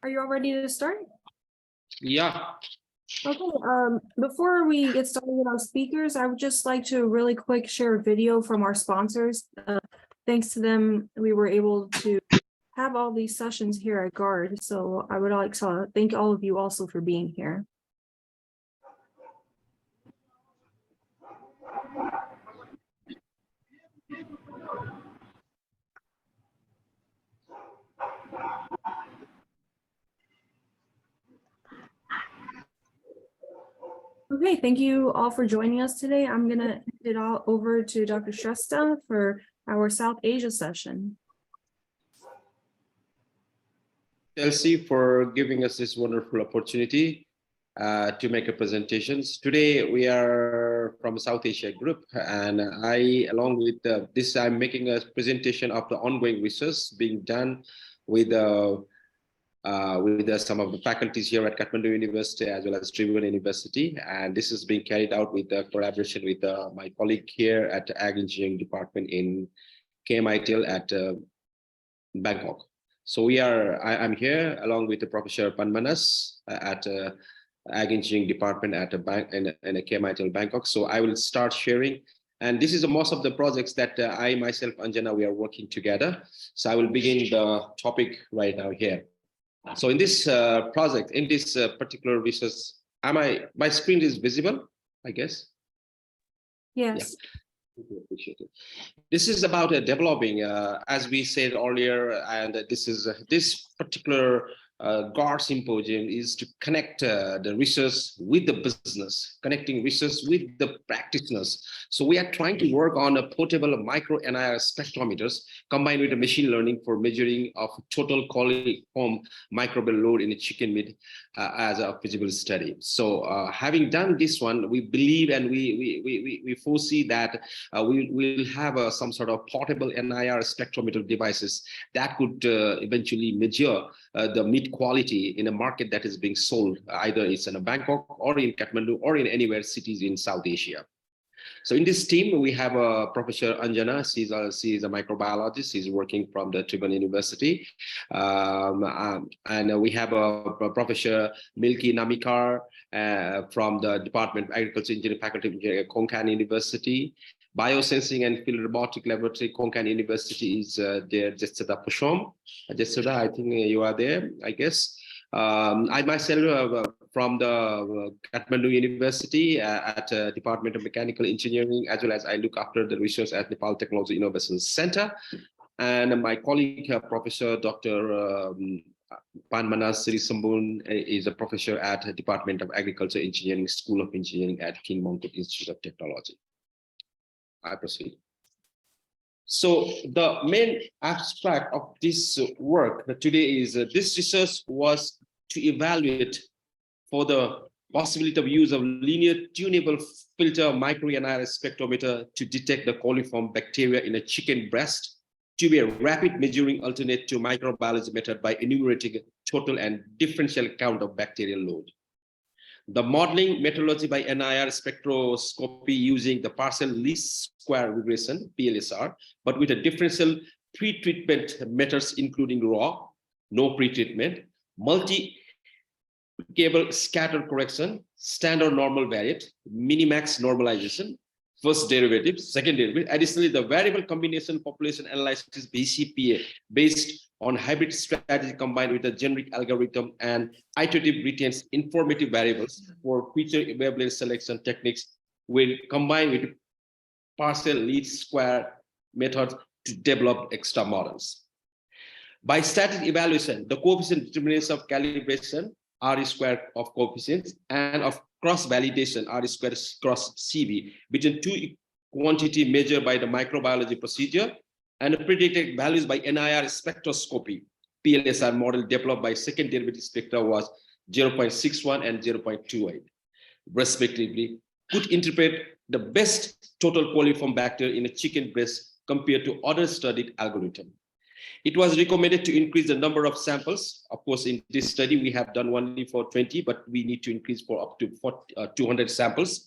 Are you all ready to start? Yeah. Okay, before we get started with our speakers, I would just like to really quick share a video from our sponsors. Thanks to them, we were able to have all these sessions here at GARD. So I would like to thank all of you also for being here. Okay, thank you all for joining us today. I'm gonna hand it all over to Dr. Shrestha for our South Asia session. Chelsea, for giving us this wonderful opportunity to make a presentations. Today we are from South Asia group, and I, along with this, I'm making a presentation of the ongoing research being done with some of the faculties here at Kathmandu University as well as Tribhuvan University, and this is being carried out with the collaboration with my colleague here at Ag Engineering Department in KMITL at Bangkok. So I'm here along with the Professor Panmanas at Ag Engineering Department at a bank in a KMITL Bangkok. So I will start sharing. And this is most of the projects that I myself, Anjana, we are working together. So I will begin the topic right now here. So in this project, in this particular research, my screen is visible, I guess? Yes. Yeah. Appreciate it. This is about developing, as we said earlier, and this particular GARD symposium is to connect the research with the business, connecting research with the practitioners. So we are trying to work on a portable micro NIR spectrometers combined with a machine learning for measuring of total coliform microbial load in a chicken meat as a feasible study. So having done this one, we believe and we foresee that we will have some sort of portable NIR spectrometer devices that could eventually measure the meat quality in a market that is being sold, either it's in a Bangkok or in Kathmandu or in anywhere cities in South Asia. So in this team, we have Professor Anjana. She's a microbiologist. She's working from the Tribhuvan University. And we have Professor Milky Namikar from the Department of Agriculture Engineering Faculty of Konkan University. Biosensing and Field Robotic Laboratory, Konkan University is there, Jessada Pushom. Jessada, I think you are there, I guess. I myself from the Kathmandu University at Department of Mechanical Engineering, as well as I look after the research at Nepal Technology Innovation Center. And my colleague, Professor Dr. Panmanas Sirisambun is a professor at Department of Agriculture Engineering, School of Engineering at King Mongkut Institute of Technology. I proceed. So the main abstract of this work today is this research was to evaluate for the possibility of use of linear tunable filter micro NIR spectrometer to detect the coliform bacteria in a chicken breast to be a rapid measuring alternate to microbiology method by enumerating total and differential count of bacterial load. The modeling methodology by NIR spectroscopy using the partial least square regression, PLSR, but with a differential pre-treatment methods including raw, no pre-treatment, multi-cable scatter correction, standard normal variate, minimax normalization, first derivative, second derivative. Additionally, the variable combination population analysis BCPA based on hybrid strategy combined with a generic algorithm and iterative retains informative variables for future wavelength selection techniques will combine with partial least square method to develop extra models. By static evaluation, the coefficient determinants of calibration R squared of coefficients and of cross-validation R squared cross CV between two quantity measured by the microbiology procedure and predicted values by NIR spectroscopy. PLSR model developed by second derivative spectra was 0.61 and 0.28, respectively, could interpret the best total coliform bacteria in a chicken breast compared to other studied algorithm. It was recommended to increase the number of samples. Of course, in this study, we have done only for 20, but we need to increase for up to 200 samples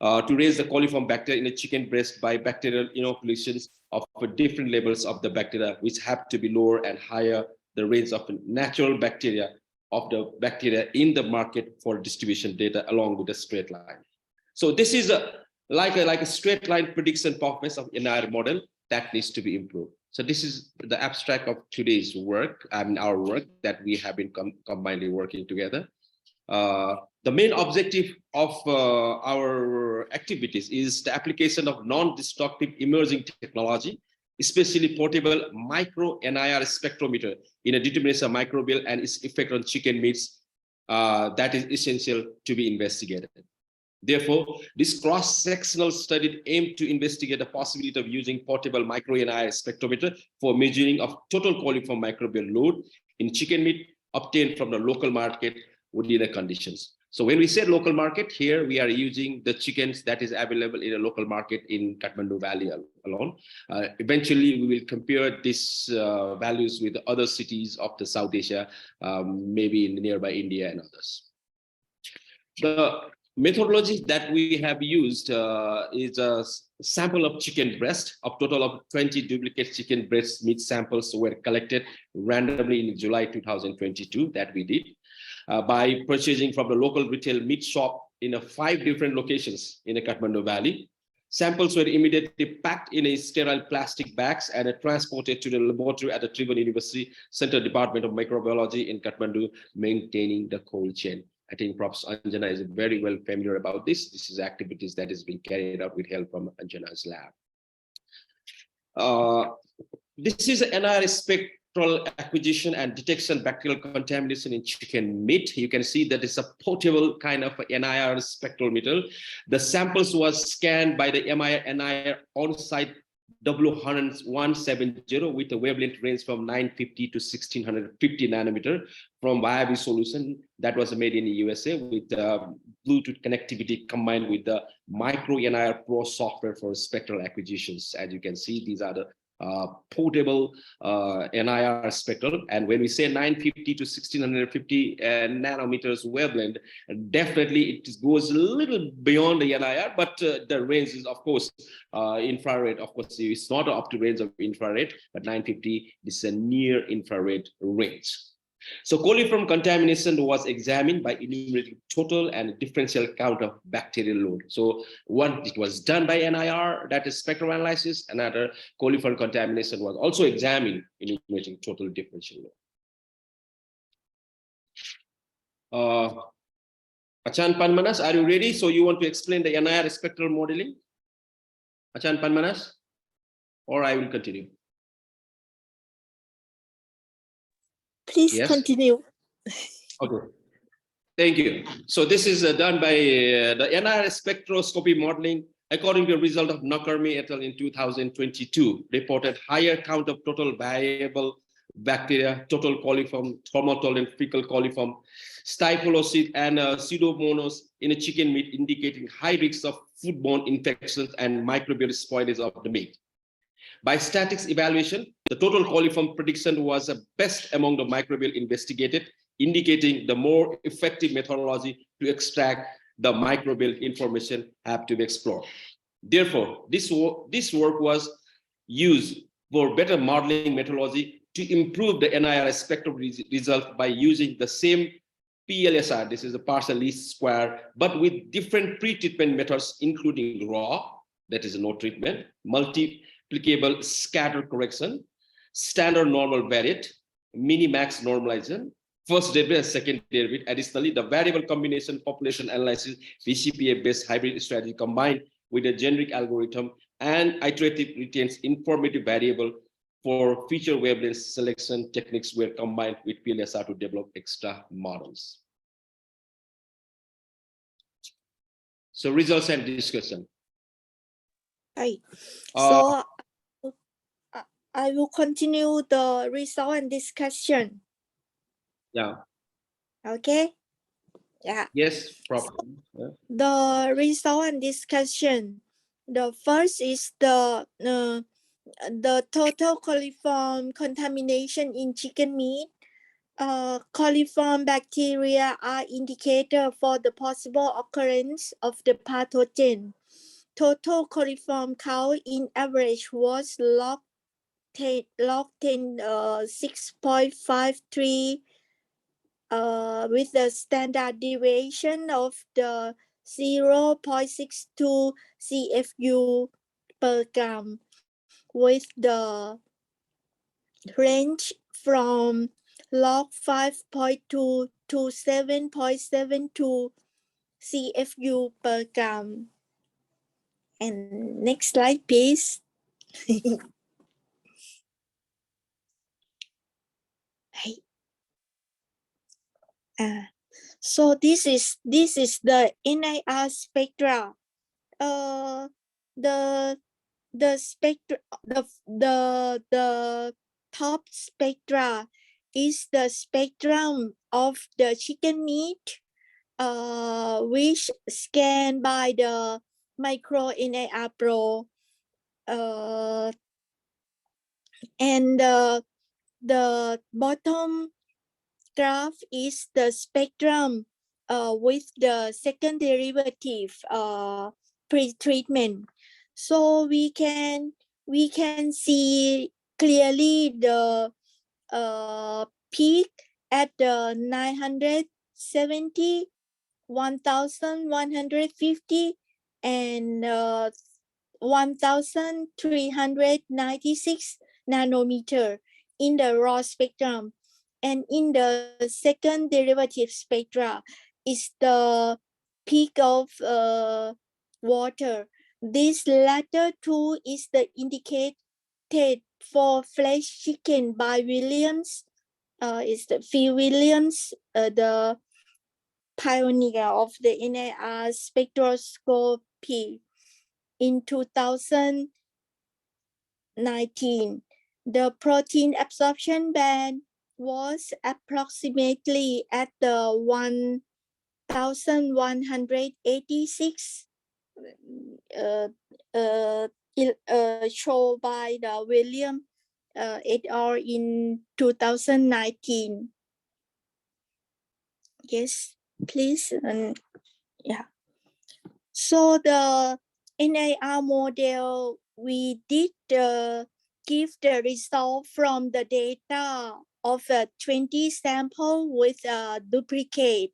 to raise the coliform bacteria in a chicken breast by bacterial inoculations of different levels of the bacteria, which have to be lower and higher the range of natural bacteria of the bacteria in the market for distribution data along with a straight line. So this is like a straight line prediction performance of NIR model that needs to be improved. So this is the abstract of today's work, our work that we have been combinedly working together. The main objective of our activities is the application of non-destructive emerging technology, especially portable micro NIR spectrometer in a determination of microbial and its effect on chicken meats that is essential to be investigated. Therefore, this cross-sectional study aimed to investigate the possibility of using portable micro-NIR spectrometer for measuring of total coliform microbial load in chicken meat obtained from the local market within the conditions. So when we say local market, here we are using the chickens that is available in a local market in Kathmandu Valley alone. Eventually, we will compare these values with other cities of the South Asia, maybe in nearby India and others. The methodology that we have used is a sample of chicken breast. A total of 20 duplicate chicken breast meat samples were collected randomly in July 2022 that we did by purchasing from the local retail meat shop in 5 different locations in the Kathmandu Valley. Samples were immediately packed in a sterile plastic bags and transported to the laboratory at the Tribhuvan University Center Department of Microbiology in Kathmandu, maintaining the cold chain. I think Professor Anjana is very well familiar about this. This is activities that is being carried out with help from Anjana's lab. This is an NIR spectral acquisition and detection bacterial contamination in chicken meat. You can see that it's a portable kind of NIR spectrometer. The samples was scanned by the NIR on-site W170 with a wavelength range from 950 to 1650 nanometer from Viavi solution that was made in the USA with Bluetooth connectivity combined with the Micro NIR Pro software for spectral acquisitions. As you can see, these are the portable NIR spectrum. And when we say 950 to 1650 nanometers wavelength, definitely it goes a little beyond the NIR, but the range is, of course, infrared. Of course, it's not up to range of infrared, but 950 is a near infrared range. So coliform contamination was examined by enumerating total and differential count of bacterial load. So one, it was done by NIR, that is spectral analysis. Another, coliform contamination was also examined, enumerating total differential load. Achan Panmanas, are you ready? So you want to explain the NIR spectral modeling? Achan Panmanas, or I will continue. Please Yes? continue. Okay. Thank you. So this is done by the NIR spectroscopy modeling according to the result of Nakarmi et al. In 2022, reported higher count of total viable bacteria, total coliform, thermotolerant fecal coliform, stiphyllosis, and pseudomonas in a chicken meat, indicating high risks of foodborne infections and microbial spoilage of the meat. By statics evaluation, the total coliform prediction was best among the microbial investigated, indicating the more effective methodology to extract the microbial information have to be explored. Therefore, this work was used for better modeling methodology to improve the NIR spectrum result by using the same PLSR, this is a partial least square, but with different pre-treatment methods, including raw, that is no treatment, multiplicable scatter correction, standard normal variate, minimax normalization, first derivative and second derivative. Additionally, the variable combination population analysis, VCPA-based hybrid strategy combined with a generic algorithm and iterative retains informative variable for feature wavelength selection techniques were combined with PLSR to develop extra models. So results and discussion. Right. So I will continue the result and discussion. Yeah. Okay. Yeah. Yes, problem. Yeah. The result and discussion. The first is the total coliform contamination in chicken meat. Coliform bacteria are indicator for the possible occurrence of the pathogen. Total coliform count in average was log 10 6.53 with the standard deviation of the 0.62 CFU per gram, with the range from log 5.2 to 7.72 CFU per gram. And next slide, please. Hey. So this is the NIR spectra. The spectra, the top spectra is the spectrum of the chicken meat, which scanned by the micro NIR Pro, and the bottom graph is the spectrum with the second derivative pre-treatment. So we can see clearly the peak at the 970, 1150, and 1396 nanometer in the raw spectrum. And in the second derivative spectra is the peak of water. This latter two is the indicated for flesh chicken by Williams. Is the Phil Williams, the pioneer of the NIR spectroscopy in 2019. The protein absorption band was approximately at the 1186 shown by the William et al. In 2019. Yes, please. Yeah. So the NIR model, we did give the result from the data of 20 sample with a duplicate.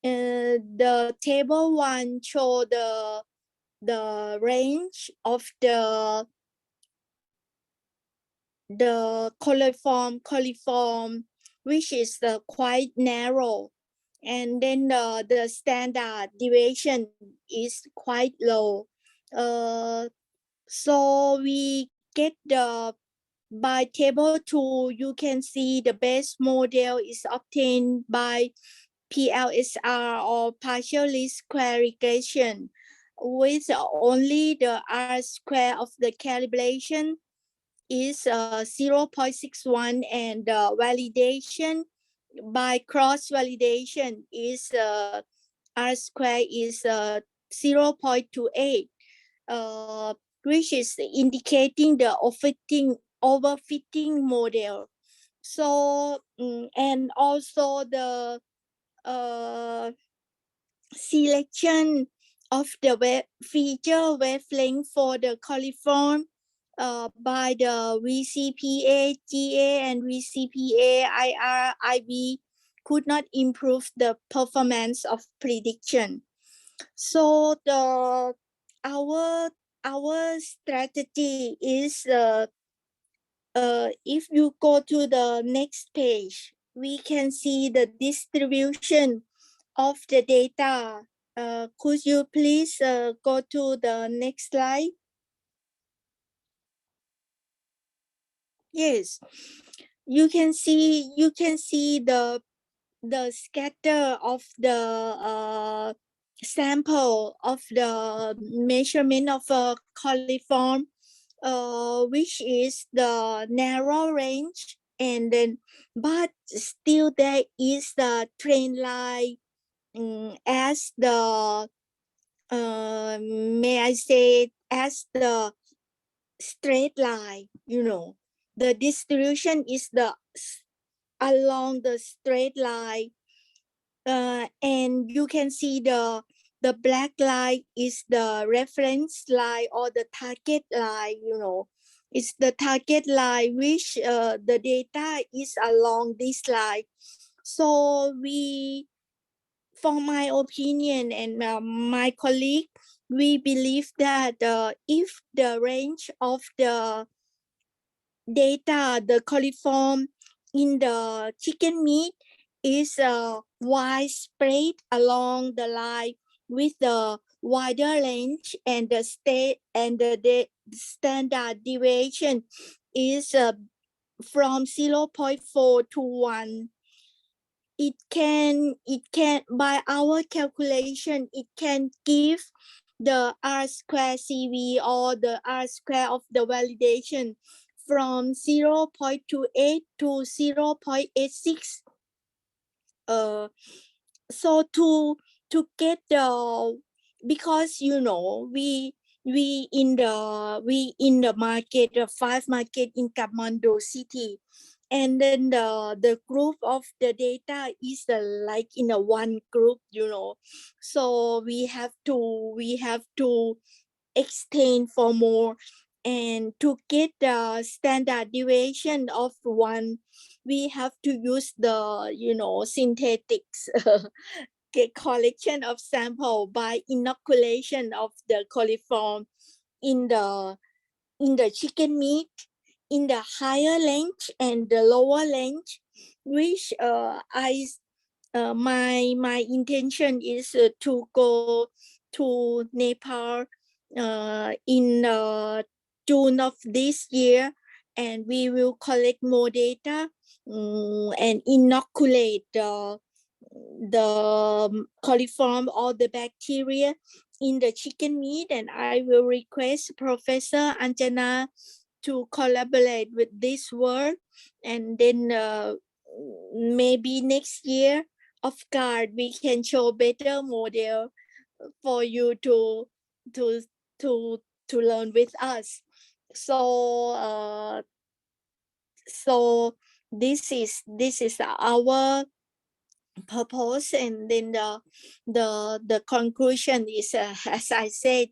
The table 1 show the range of the coliform, which is quite narrow, and then the standard deviation is quite low. So we get the, by table 2, you can see the best model is obtained by PLSR or partial least square regression, with only the R square of the calibration is 0.61, and validation by cross validation is R square is 0.28, which is indicating the overfitting model. So and also the selection of the feature wavelength for the coliform by the VCPA, GA, and VCPA, IR, IB could not improve the performance of prediction. So our strategy is if you go to the next page, we can see the distribution of the data. Could you please go to the next slide? Yes, you can see the scatter of the sample of the measurement of a coliform, which is the narrow range, and then but still there is the trend line as the may I say as the straight line, you know, the distribution is the along the straight line, and you can see the black line is the reference line or the target line, you know, it's the target line which the data is along this line. So we, for my opinion and my colleague, we believe that if the range of the data, the coliform in the chicken meat is widespread along the line with the wider range, and the standard deviation is from 0.4 to 1. It can by our calculation, it can give the R square CV, or the R square of the validation, from 0.28 to 0.86. So to get the, because we in the market, the 5 market in Kathmandu city, and then the group of the data is like in a one group, so we have to extend for more, and to get the standard deviation of 1, we have to use the synthetics collection of sample by inoculation of the coliform in the chicken meat, in the higher range and the lower range, which my intention is to go to Nepal in June of this year, and we will collect more data and inoculate the coliform or the bacteria in the chicken meat. And I will request Professor Anjana to collaborate with this work, and then maybe next year of GARD we can show better model for you to to learn with us. So so this is our purpose, and then the conclusion is as I said,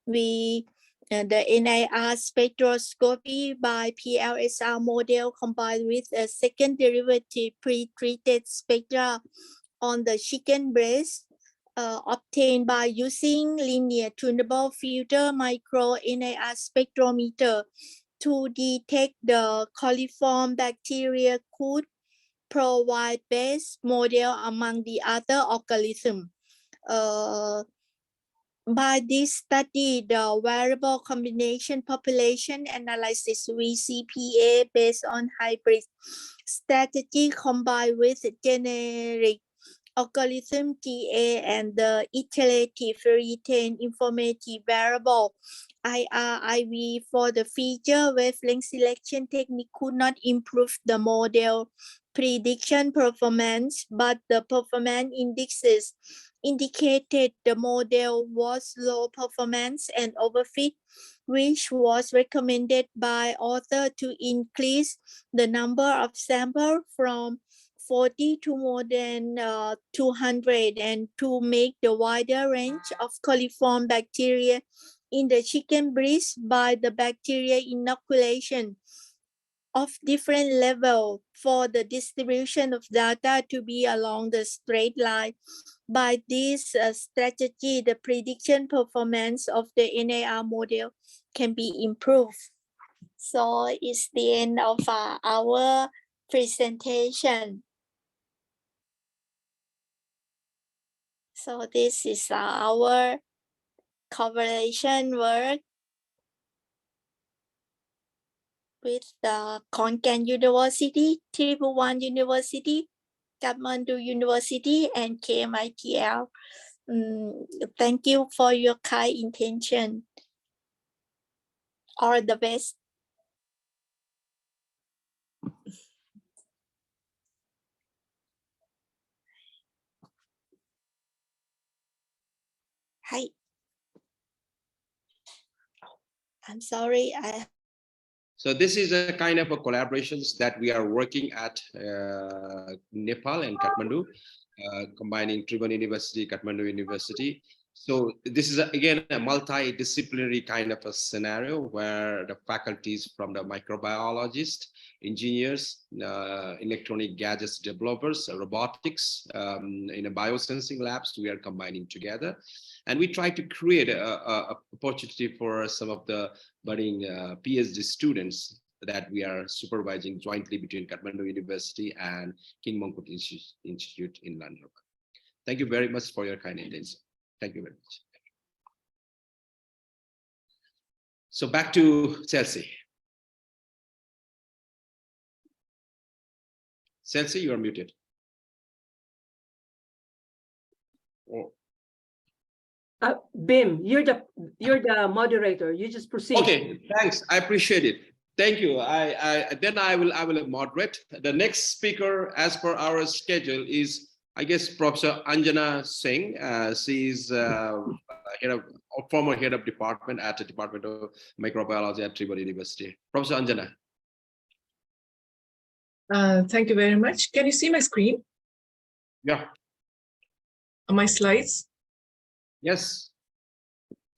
we the NIR spectroscopy by PLSR model combined with a second derivative pre-treated spectra on the chicken breast obtained by using linear tunable filter micro NIR spectrometer to detect the coliform bacteria could provide best model among the other organisms. By this study, the variable combination population analysis VCPA based on hybrid strategy combined with generic algorithm TA and the iterative retain informative variable IRIV for the feature wavelength selection technique could not improve the model prediction performance, but the performance indexes indicated the model was low performance and overfit, which was recommended by author to increase the number of samples from 40 to more than 200, and to make the wider range of coliform bacteria in the chicken breast by the bacteria inoculation of different level for the distribution of data to be along the straight line. By this strategy, the prediction performance of the NAR model can be improved. So it's the end of our presentation. So this is our collaboration work with the Konkan University, Triple One University, Kathmandu University, and KMITL. Thank you for your kind intention. All the best. はい。I'm sorry. So this is a kind of a collaborations that we are working at Nepal and Kathmandu, combining Tribhuvan University, Kathmandu University. So this is again a multidisciplinary kind of a scenario where the faculties from the microbiologists, engineers, electronic gadgets developers, robotics, in a biosensing labs, we are combining together. And we try to create a opportunity for some of the budding PhD students that we are supervising jointly between Kathmandu University and King Mongkut Institute in London. Thank you very much for your kind attention. Thank you very much. So back to Chelsea. Chelsea, you are muted. Oh. Bim, you're the moderator. You just proceed. Okay, thanks. I appreciate it. Thank you. I will moderate. The next speaker, as per our schedule, is I guess Professor Anjana Singh. She is former head of department at the Department of Microbiology at Tribhuvan University. Professor Anjana. Thank you very much. Can you see my screen? Yeah. My slides? Yes.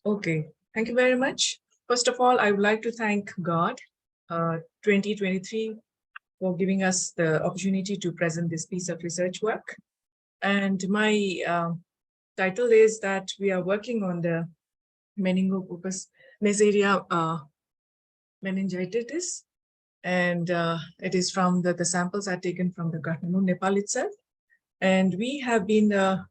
Okay. Thank you very much. First of all, I would like to thank GARD 2023 for giving us the opportunity to present this piece of research work. And my title is that we are working on the meningococcus Neisseria meningitis. And it is from the samples are taken from the Kathmandu, Nepal itself. And we have been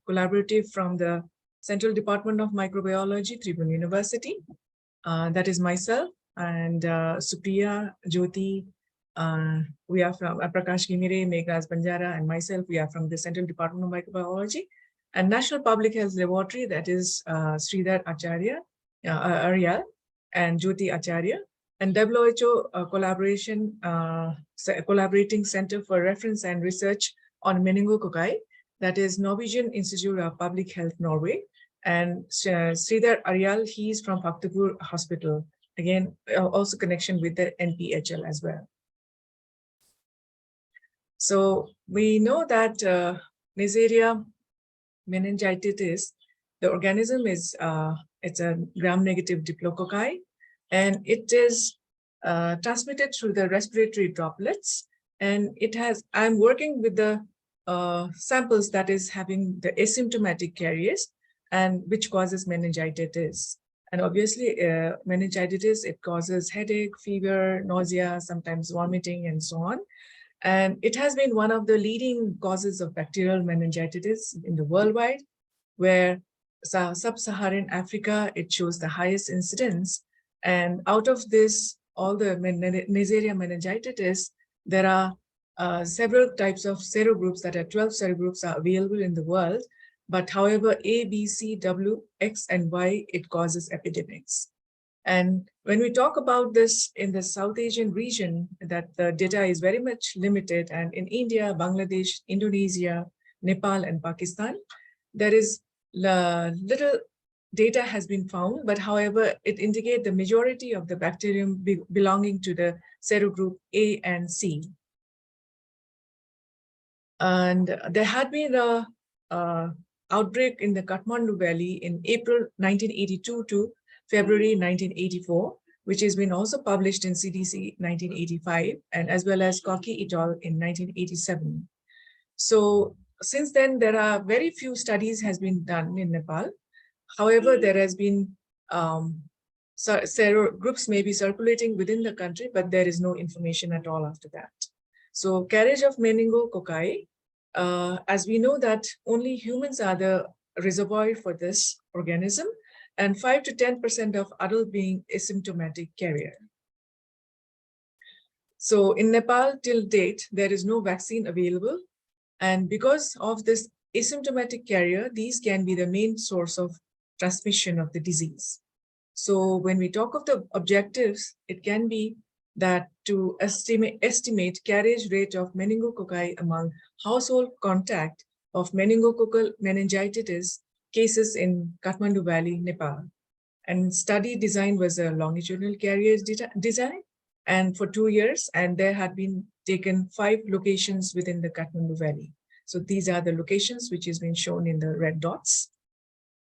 collaborative from the Central Department of Microbiology, Tribhuvan University. That is myself and Supriya, Jyoti. We are from Prakash Gimire, Meghaz Banjara, and myself. We are from the Central Department of Microbiology and National Public Health Laboratory. That is Sridhar Acharya, Aryal, and Jyoti Acharya. And WHO collaborating Center for Reference and Research on Meningococci, that is Norwegian Institute of Public Health, Norway. And Sridhar Aryal, he is from Bhaktapur Hospital. Again, also connection with the NPHL as well. So we know that Neisseria meningitis, the organism is, it's a gram-negative diplococci, and it is transmitted through the respiratory droplets. And it has, I'm working with the samples that is having the asymptomatic carriers and which causes meningitis. And obviously meningitis, it causes headache, fever, nausea, sometimes vomiting and so on. And it has been one of the leading causes of bacterial meningitis in the worldwide, where sub-Saharan Africa, it shows the highest incidence. And out of this, all the Neisseria meningitis, there are several types of serogroups, that are 12 serogroups are available in the world. But however, A, B, C, W, X, and Y, it causes epidemics. And when we talk about this in the South Asian region, that the data is very much limited. And in India, Bangladesh, Indonesia, Nepal, and Pakistan, there is little data has been found, but however, it indicates the majority of the bacterium belonging to the serogroup A and C. And there had been a outbreak in the Kathmandu Valley in April 1982 to February 1984, which has been also published in CDC 1985, and as well as Koki et al. In 1987. So since then, there are very few studies has been done in Nepal. However, there has been groups may be circulating within the country, but there is no information at all after that. So carriage of meningococci, as we know that only humans are the reservoir for this organism, and 5 to 10% of adult being asymptomatic carrier. So in Nepal till date, there is no vaccine available. And because of this asymptomatic carrier, these can be the main source of transmission of the disease. So when we talk of the objectives, it can be that to estimate carriage rate of meningococci among household contact of meningococcal meningitis cases in Kathmandu Valley, Nepal. And study design was a longitudinal carrier design, and for 2 years, and there had been taken 5 locations within the Kathmandu Valley. So these are the locations which has been shown in the red dots.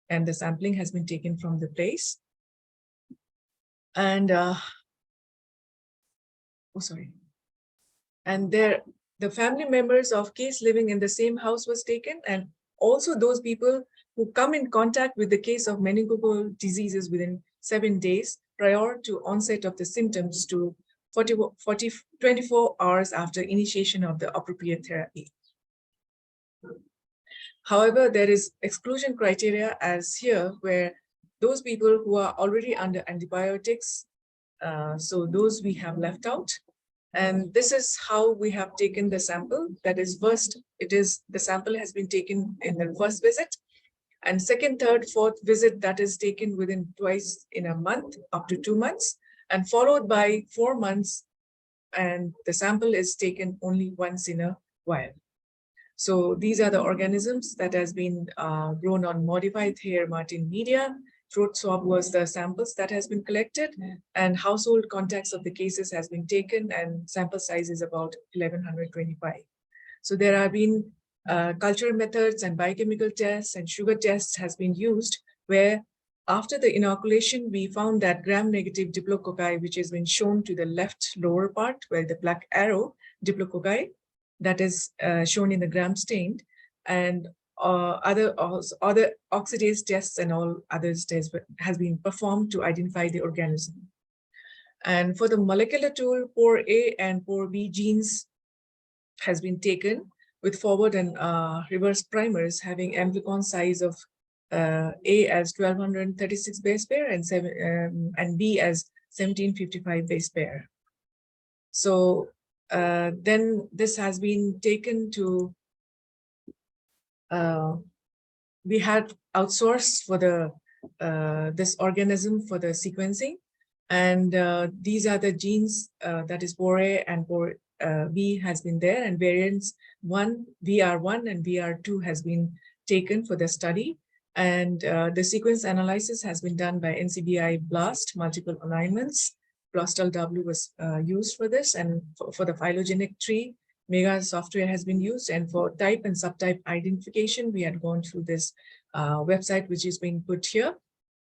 and the sampling has been taken from the place. And and the family members of case living in the same house was taken, and also those people who come in contact with the case of meningococcal diseases within 7 days prior to onset of the symptoms to 24 hours after initiation of the appropriate therapy. However, there is exclusion criteria as here, where those people who are already under antibiotics, so those we have left out. And this is how we have taken the sample. That is, first, the sample has been taken in the first visit, and second, third, fourth visit that is taken within twice in a month, up to 2 months, and followed by 4 months, and the sample is taken only once in a while. So these are the organisms that has been grown on modified hair Martin media. Throat swab was the samples that has been collected, and household contacts of the cases has been taken, and sample size is about 1125. So there have been culture methods and biochemical tests and sugar tests has been used, where after the inoculation, we found that gram-negative diplococci, which has been shown to the left lower part, where the black arrow diplococci, that is shown in the gram stained, and other oxidase tests and all others tests has been performed to identify the organism. And for the molecular tool, pore A and pore B genes has been taken with forward and reverse primers having amplicon size of A as 1236 base pair and B as 1755 base pair. So then this has been taken to, we had outsourced for the this organism for the sequencing, and these are the genes that is pore A and pore B has been there, and variants VR1 and VR2 has been taken for the study, and the sequence analysis has been done by NCBI BLAST multiple alignments. BLASTL W was used for this, and for the phylogenetic tree, Mega software has been used, and for type and subtype identification, we had gone through this website, which is being put here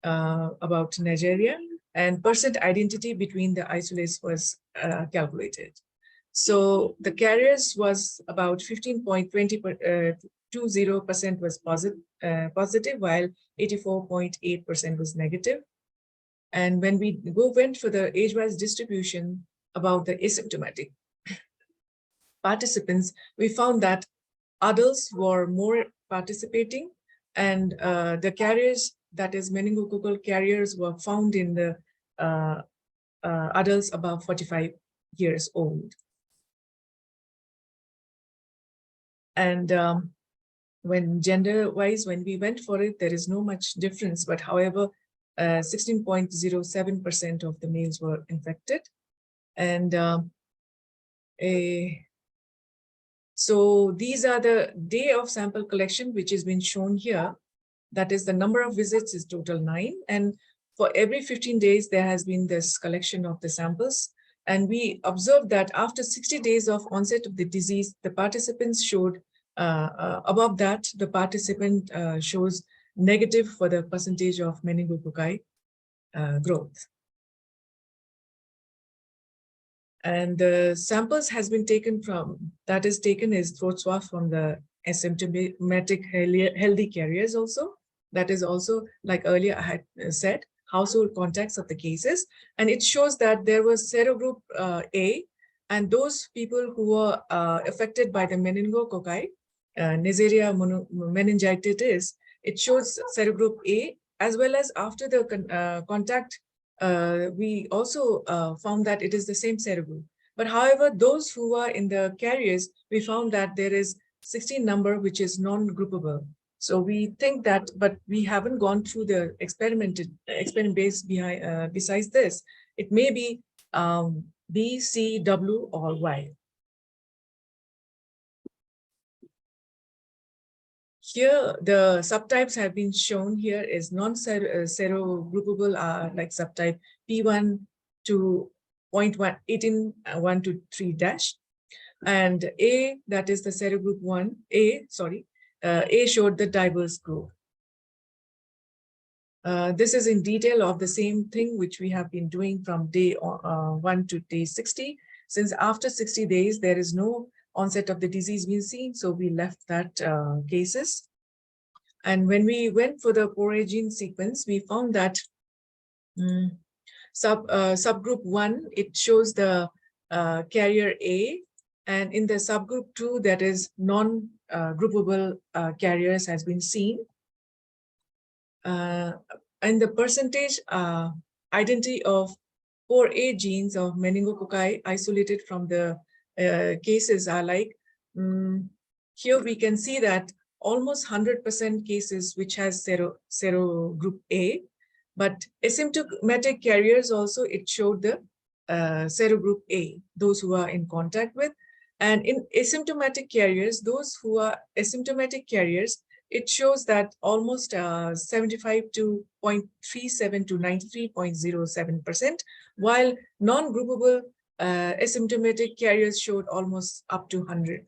about Nigeria, and percent identity between the isolates was calculated. So the carriers was about 15.20% was positive, while 84.8% was negative. And when we went for the age-wise distribution about the asymptomatic participants, we found that adults were more participating, and the carriers, that is meningococcal carriers, were found in the adults above 45 years old. And when gender-wise, when we went for it, there is no much difference, but however, 16.07% of the males were infected. And so these are the day of sample collection, which has been shown here. That is, the number of visits is total 9. And for every 15 days, there has been this collection of the samples. And we observed that after 60 days of onset of the disease, the participants showed, above that, the participant shows negative for the percentage of meningococci growth. And the samples has been taken from, that is taken is throat swab from the asymptomatic healthy carriers also. That is also, like earlier I had said, household contacts of the cases. And it shows that there was serogroup A, and those people who were affected by the meningococci, Neisseria meningitidis, it shows serogroup A, as well as after the contact, we also found that it is the same serogroup. But however, those who are in the carriers, we found that there is 16 number, which is non-groupable. So we think that, but we haven't gone through the experiment based behind, besides this. It may be B, C, W, or Y. Here, the subtypes have been shown here is non-serogroupable, like subtype P1 to 0.1, 18, 1 to 3 dash. And A, that is the serogroup 1, A showed the diverse group. This is in detail of the same thing which we have been doing from day 1 to day 60. Since after 60 days, there is no onset of the disease being seen, so we left that cases. And when we went for the 4A gene sequence, we found that subgroup 1, it shows the carrier A, and in the subgroup 2, that is non-groupable carriers has been seen. And the percentage identity of 4A genes of meningococci isolated from the cases are like, here we can see that almost 100% cases which has serogroup A, but asymptomatic carriers also, it showed the serogroup A, those who are in contact with. And in asymptomatic carriers, those who are asymptomatic carriers, it shows that almost 75 to 0.37 to 93.07%, while non-groupable asymptomatic carriers showed almost up to 100%.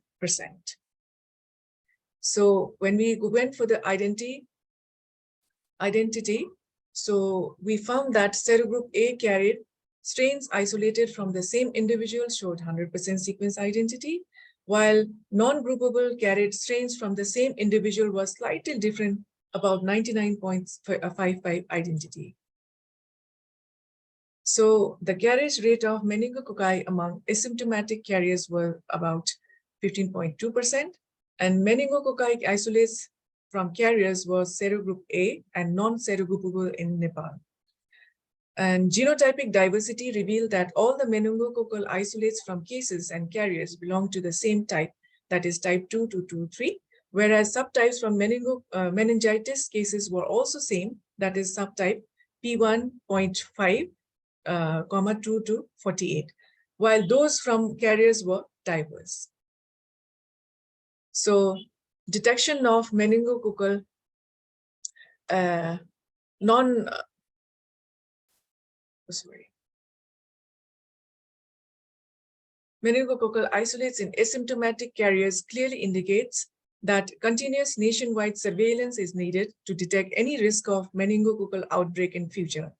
So when we went for the identity, so we found that serogroup A carried strains isolated from the same individual showed 100% sequence identity, while non-groupable carried strains from the same individual was slightly different, about 99.55 identity. So the carriage rate of meningococci among asymptomatic carriers were about 15.2%, and meningococci isolates from carriers was serogroup A and non-serogroupable in Nepal. And genotypic diversity revealed that all the meningococcal isolates from cases and carriers belong to the same type, that is type 2 to 2-3, whereas subtypes from meningitis cases were also same, that is subtype P1.5, 2 to 48, while those from carriers were diverse. So detection of meningococcal meningococcal isolates in asymptomatic carriers clearly indicates that continuous nationwide surveillance is needed to detect any risk of meningococcal outbreak in future.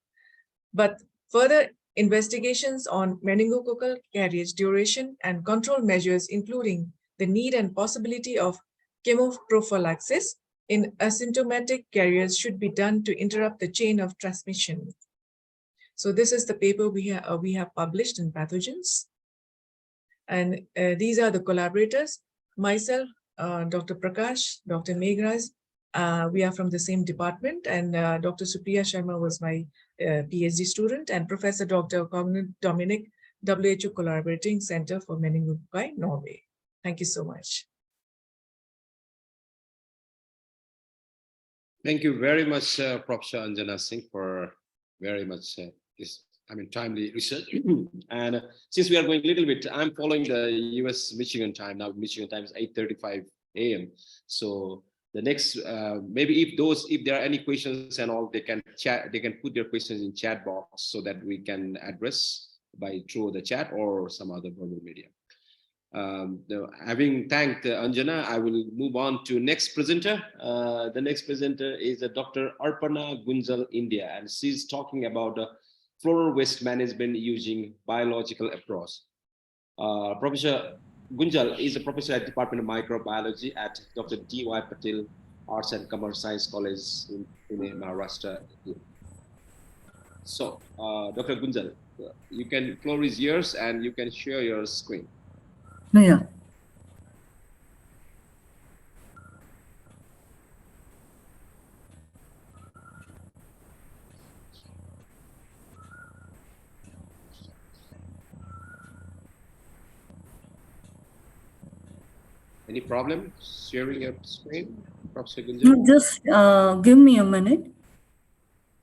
But further investigations on meningococcal carriage duration and control measures, including the need and possibility of chemoprophylaxis in asymptomatic carriers, should be done to interrupt the chain of transmission. So this is the paper we have published in Pathogens. And these are the collaborators, myself, Dr. Prakash, Dr. Meghraj, we are from the same department, and Dr. Supriya Sharma was my PhD student, and Professor Dr. Cognitive Dominic, WHO Collaborating Center for Meningococci, Norway. Thank you so much. Thank you very much, Professor Anjana Singh, for very much timely research. And since we are going a little bit, I'm following the US Michigan time now. Michigan time is 8:35 a.m. So the next, maybe if there are any questions and all, they can chat. They can put their questions in chat box so that we can address through the chat or some other verbal medium. Having thanked Anjana, I will move on to next presenter. The next presenter is Dr. Arpana Gunjal, India, and she's talking about floral waste management using biological approach. Professor Gunjal is a professor at Department of Microbiology at Dr. D.Y. Patel Arts and Commerce Science College in Pune, Maharashtra. So, Dr. Gunjal, floor is yours and you can share your screen. Yeah. Any problem sharing your screen, Professor Gunjal? No, just give me a minute.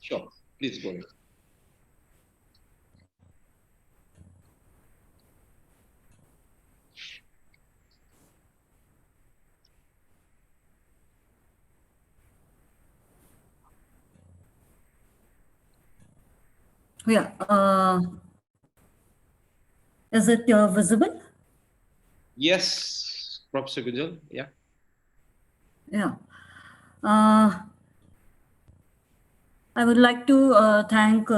Sure, please go ahead. Yeah. Is it visible? Yes, Professor Gunjal. Yeah. Yeah. I would like to thank,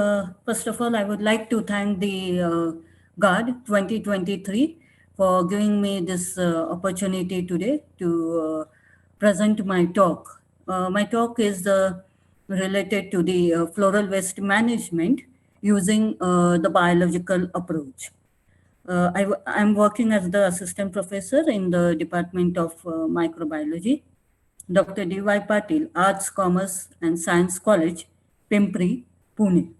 first of all, I would like to thank the GARD 2023 for giving me this opportunity today to present my talk. My talk is related to the floral waste management using the biological approach. I'm working as the assistant professor in the Department of Microbiology, Dr. D.Y. Patil, Arts, Commerce and Science College, Pimpri, Pune.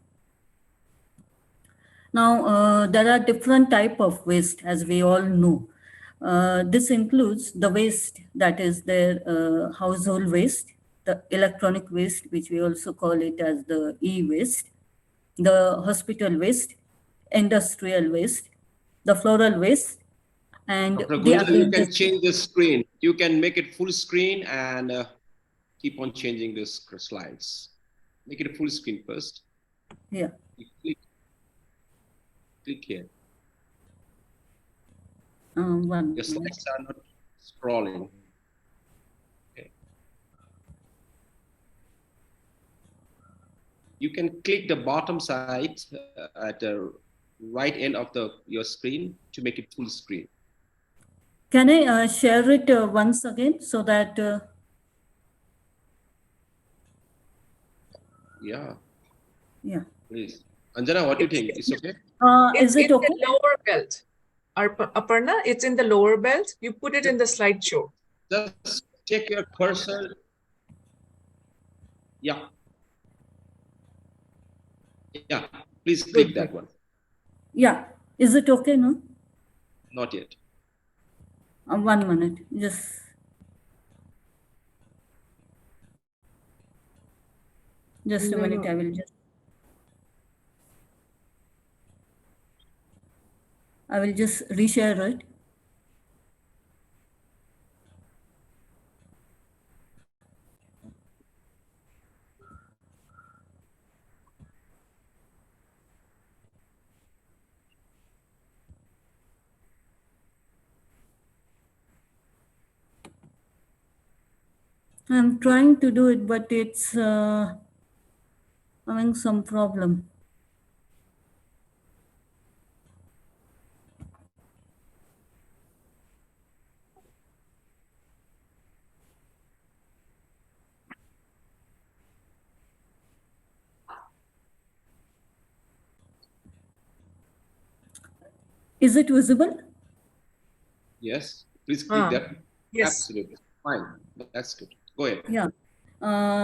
Now, there are different type of waste, as we all know. This includes the waste that is their household waste, the electronic waste, which we also call it as the e-waste, the hospital waste, industrial waste, the floral waste, and Dr. the Gunjan, you can agro-industry. change the screen. You can make it full screen and keep on changing the slides. Make it a full screen first. Yeah. Click here. One Your minute. slides are not scrolling. Okay. You can click the bottom side at the right end of your screen to make it full screen. Can I share it once again so that Yeah, yeah. please. Anjana, what do you think? It's okay? Is it in okay? the lower belt. Aparna, it's in the lower belt. You put it in the slideshow. Just check your cursor. Yeah. Yeah, please click that one. Yeah. Is it okay now? Not yet. 1 minute. Just a minute. No. I will just reshare it. I'm trying to do it, but it's having some problem. Is it visible? Yes, please click that. Yes. Absolutely. Fine. That's good. Go ahead. Yeah.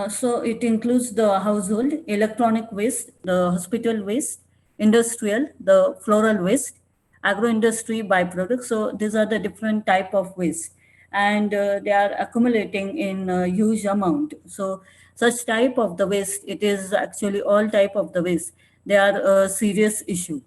So it includes the household, electronic waste, the hospital waste, industrial, the floral waste, agro-industry byproducts. So these are the different type of waste, and they are accumulating in a huge amount. So such type of the waste, it is actually all type of the waste. They are a serious issue.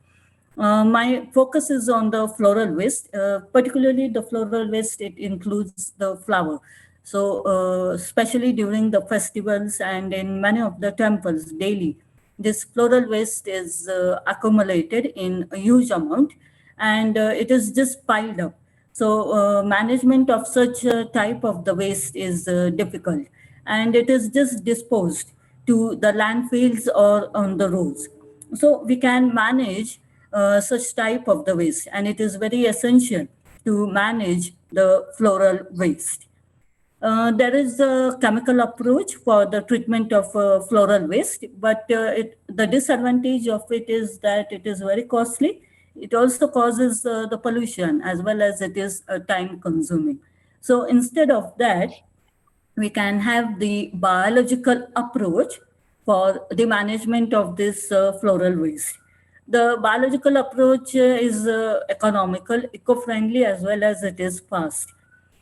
My focus is on the floral waste, particularly the floral waste. It includes the flower. So, especially during the festivals and in many of the temples daily, this floral waste is accumulated in a huge amount, and it is just piled up. So, management of such a type of the waste is difficult, and it is just disposed to the landfills or on the roads. So we can manage such type of the waste, and it is very essential to manage the floral waste. There is a chemical approach for the treatment of floral waste, but the disadvantage of it is that it is very costly. It also causes the pollution as well as it is time consuming. So instead of that, we can have the biological approach for the management of this floral waste. The biological approach is economical, eco-friendly, as well as it is fast.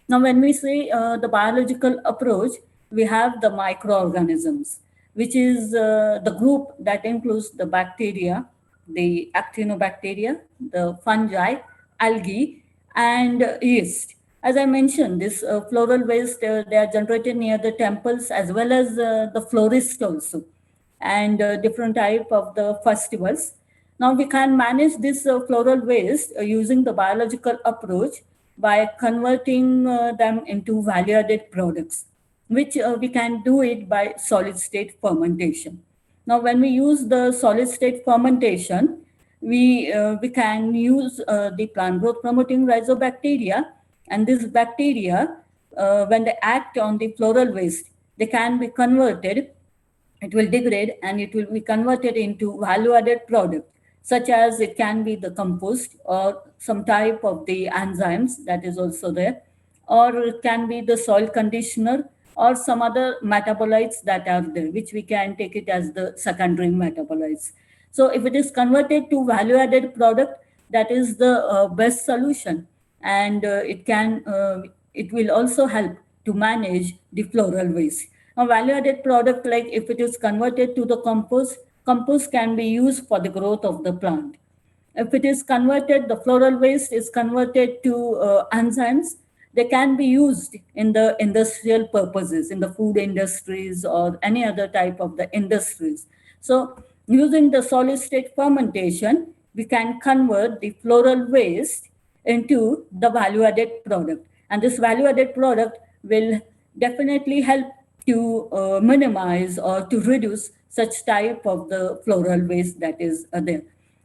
Now, when we say the biological approach, we have the microorganisms, which is the group that includes the bacteria, the actinobacteria, the fungi, algae, and yeast. As I mentioned, this floral waste, they are generated near the temples as well as the florists also, and different type of the festivals. Now we can manage this floral waste using the biological approach by converting them into value-added products, which we can do it by solid-state fermentation. Now, when we use the solid state fermentation, we can use the plant growth promoting rhizobacteria, and this bacteria, when they act on the floral waste, they can be converted, it will degrade and it will be converted into value added product, such as it can be the compost or some type of the enzymes that is also there, or it can be the soil conditioner or some other metabolites that are there, which we can take it as the secondary metabolites. So if it is converted to value added product, that is the best solution, and it will also help to manage the floral waste. A value added product, like if it is converted to the compost, compost can be used for the growth of the plant. If it is converted, the floral waste is converted to enzymes, they can be used in the industrial purposes, in the food industries or any other type of the industries. So using the solid state fermentation, we can convert the floral waste into the value added product. And this value added product will definitely help to minimize or to reduce such type of the floral waste that is there.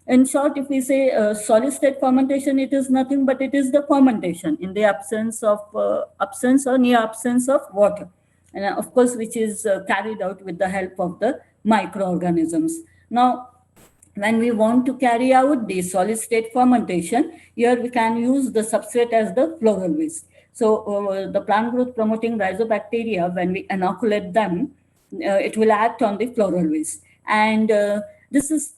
In short, if we say solid state fermentation, it is nothing but it is the fermentation in the absence or near absence of water, and of course, which is carried out with the help of the microorganisms. Now, when we want to carry out the solid state fermentation, here we can use the substrate as the floral waste. So the plant growth promoting rhizobacteria, when we inoculate them, it will act on the floral waste. And this is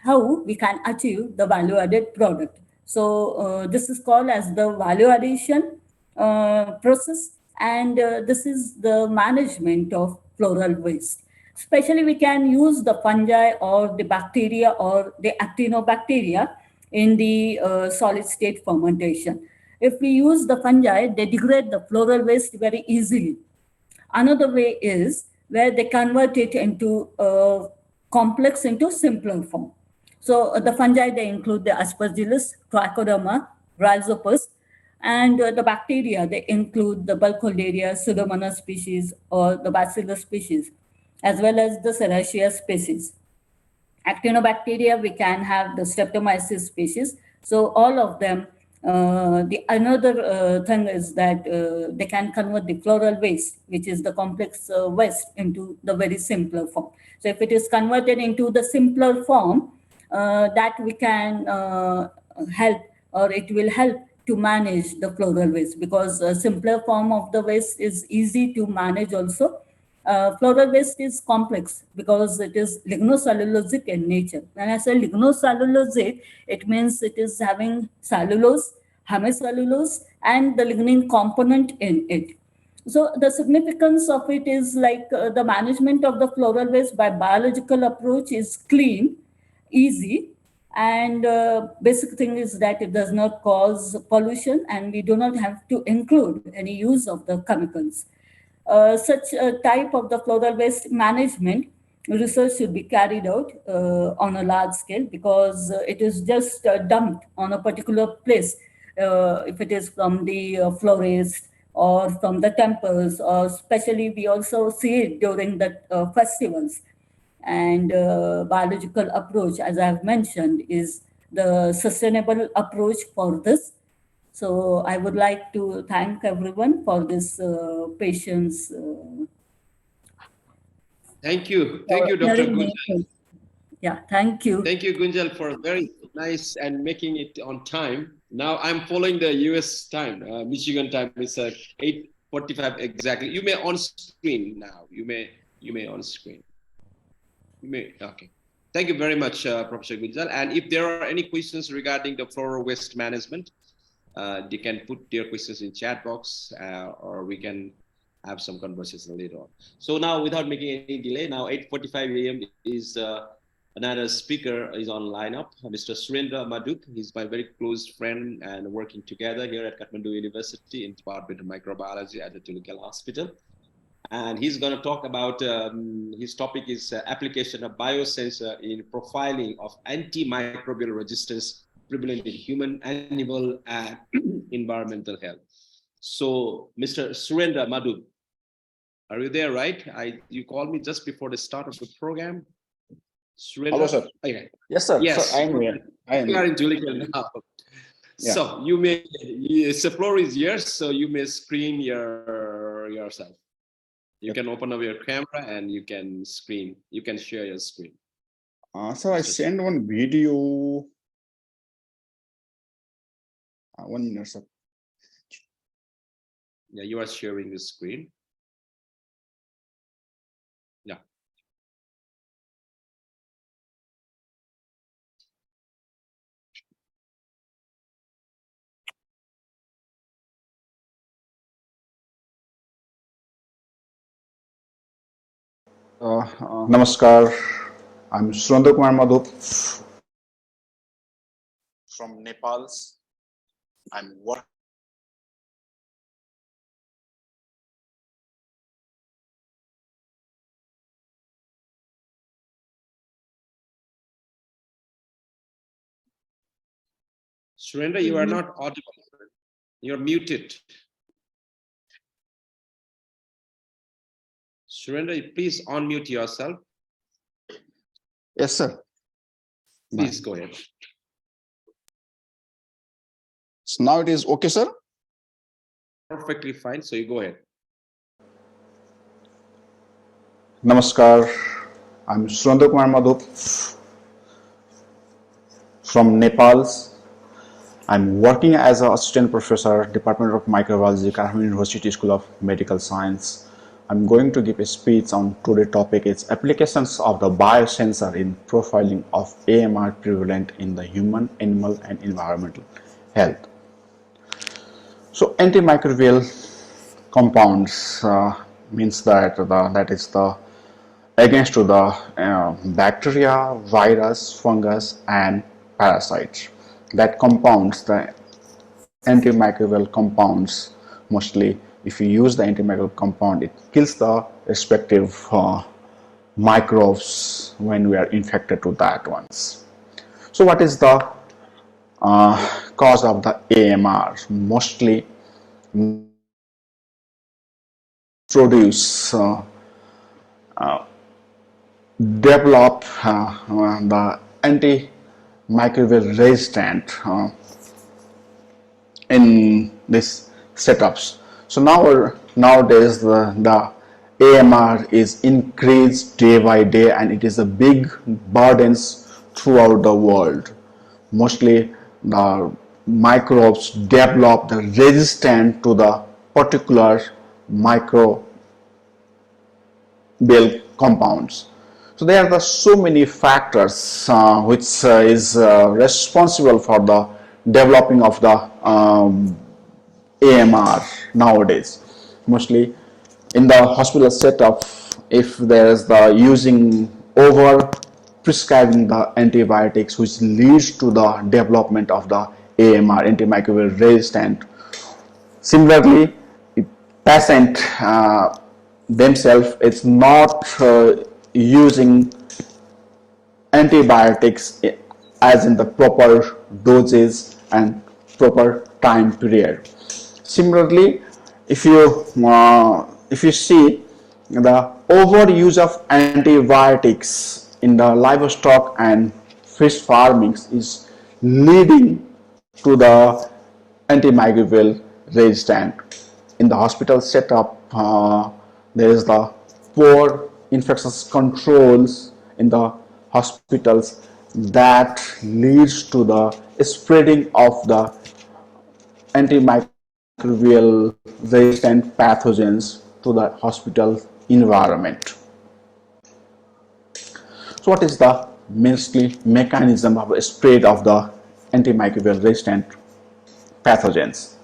how we can achieve the value added product. So this is called as the value addition process, and this is the management of floral waste. Especially we can use the fungi or the bacteria or the actinobacteria in the solid state fermentation. If we use the fungi, they degrade the floral waste very easily. Another way is where they convert it into complex into simpler form. So the fungi, they include the Aspergillus, Trichoderma, Rhizopus, and the bacteria, they include the Burkholderia, Pseudomonas species, or the Bacillus species, as well as the Serratia species. Actinobacteria, we can have the Streptomyces species. So all of them, the another thing is that they can convert the floral waste, which is the complex waste, into the very simpler form. So if it is converted into the simpler form, that we can help, or it will help to manage the floral waste, because a simpler form of the waste is easy to manage also. Floral waste is complex because it is lignocellulosic in nature. When I say lignocellulosic, it means it is having cellulose, hemicellulose, and the lignin component in it. So the significance of it is like the management of the floral waste by biological approach is clean, easy, and basic thing is that it does not cause pollution, and we do not have to include any use of the chemicals. Such a type of the floral waste management research should be carried out on a large scale, because it is just dumped on a particular place. If it is from the florist or from the temples, or especially we also see it during the festivals. And biological approach, as I have mentioned, is the sustainable approach for this. So I would like to thank everyone for this patience. Thank you, Dr. hearing Gunjal. me. Yeah, thank you. Thank you, Gunjal, for very nice and making it on time. Now I'm following the US time, Michigan time is 8:45 exactly. You may on screen now. You may on screen. You may, okay. Thank you very much, Professor Gunjal. And if there are any questions regarding the floral waste management, they can put their questions in chat box, or we can have some conversation later on. So now, without making any delay, now 8:45 a.m. is another speaker is on lineup, Mr. Surendra Maduk. He's my very close friend, and working together here at Kathmandu University in Department of Microbiology at the Tulukal Hospital. And he's going to talk about, his topic is application of biosensor in profiling of antimicrobial resistance prevalent in human, animal, and environmental health. So, Mr. Surendra Madhu, Are you there, right? You called me just before the start of the program. Surendra? Hello, sir. Okay. Yes, sir. Yes. Sir, I am here. I am We are here. in Julical now. Yeah. So the floor is yours, so you may screen yourself. You can open up your camera and you can screen. You can share your screen. Sir, I sent one video. 1 minute, sir. Yeah, you are sharing the screen. Yeah. Namaskar. I'm Surendra Kumar Madhup from Nepal. I'm working. Surendra, you are not audible. You're muted. Surendra, please unmute yourself. Yes, sir. Please go ahead. So now it is okay, sir. Perfectly fine. So you go ahead. Namaskar. I'm Surendra Kumar Madhup from Nepal. I'm working as an assistant professor, Department of Microbiology, Karahamani University School of Medical Science. I'm going to give a speech on today's topic. It's applications of the biosensor in profiling of AMR prevalent in the human, animal, and environmental health. So antimicrobial compounds means that that is the against to the bacteria, virus, fungus, and parasites. That compounds, the antimicrobial compounds, mostly if you use the antimicrobial compound, it kills the respective microbes when we are infected to that ones. So what is the cause of the AMR? Mostly produce develop the antimicrobial resistant in these setups. So nowadays the AMR is increased day by day, and it is a big burdens throughout the world. Mostly the microbes develop the resistant to the particular microbial compounds. So there are so many factors which is responsible for the developing of the AMR nowadays. Mostly in the hospital setup, if there is the using over prescribing the antibiotics, which leads to the development of the AMR, antimicrobial resistant. Similarly, patient themselves, it's not using antibiotics as in the proper doses and proper time period. Similarly, if you see the overuse of antibiotics in the livestock and fish farming is leading to the antimicrobial resistant. In the hospital setup, there is the poor infectious controls in the hospitals that leads to the spreading of the antimicrobial resistant pathogens to the hospital environment. So what is the mainly mechanism of spread of the antimicrobial resistant pathogens?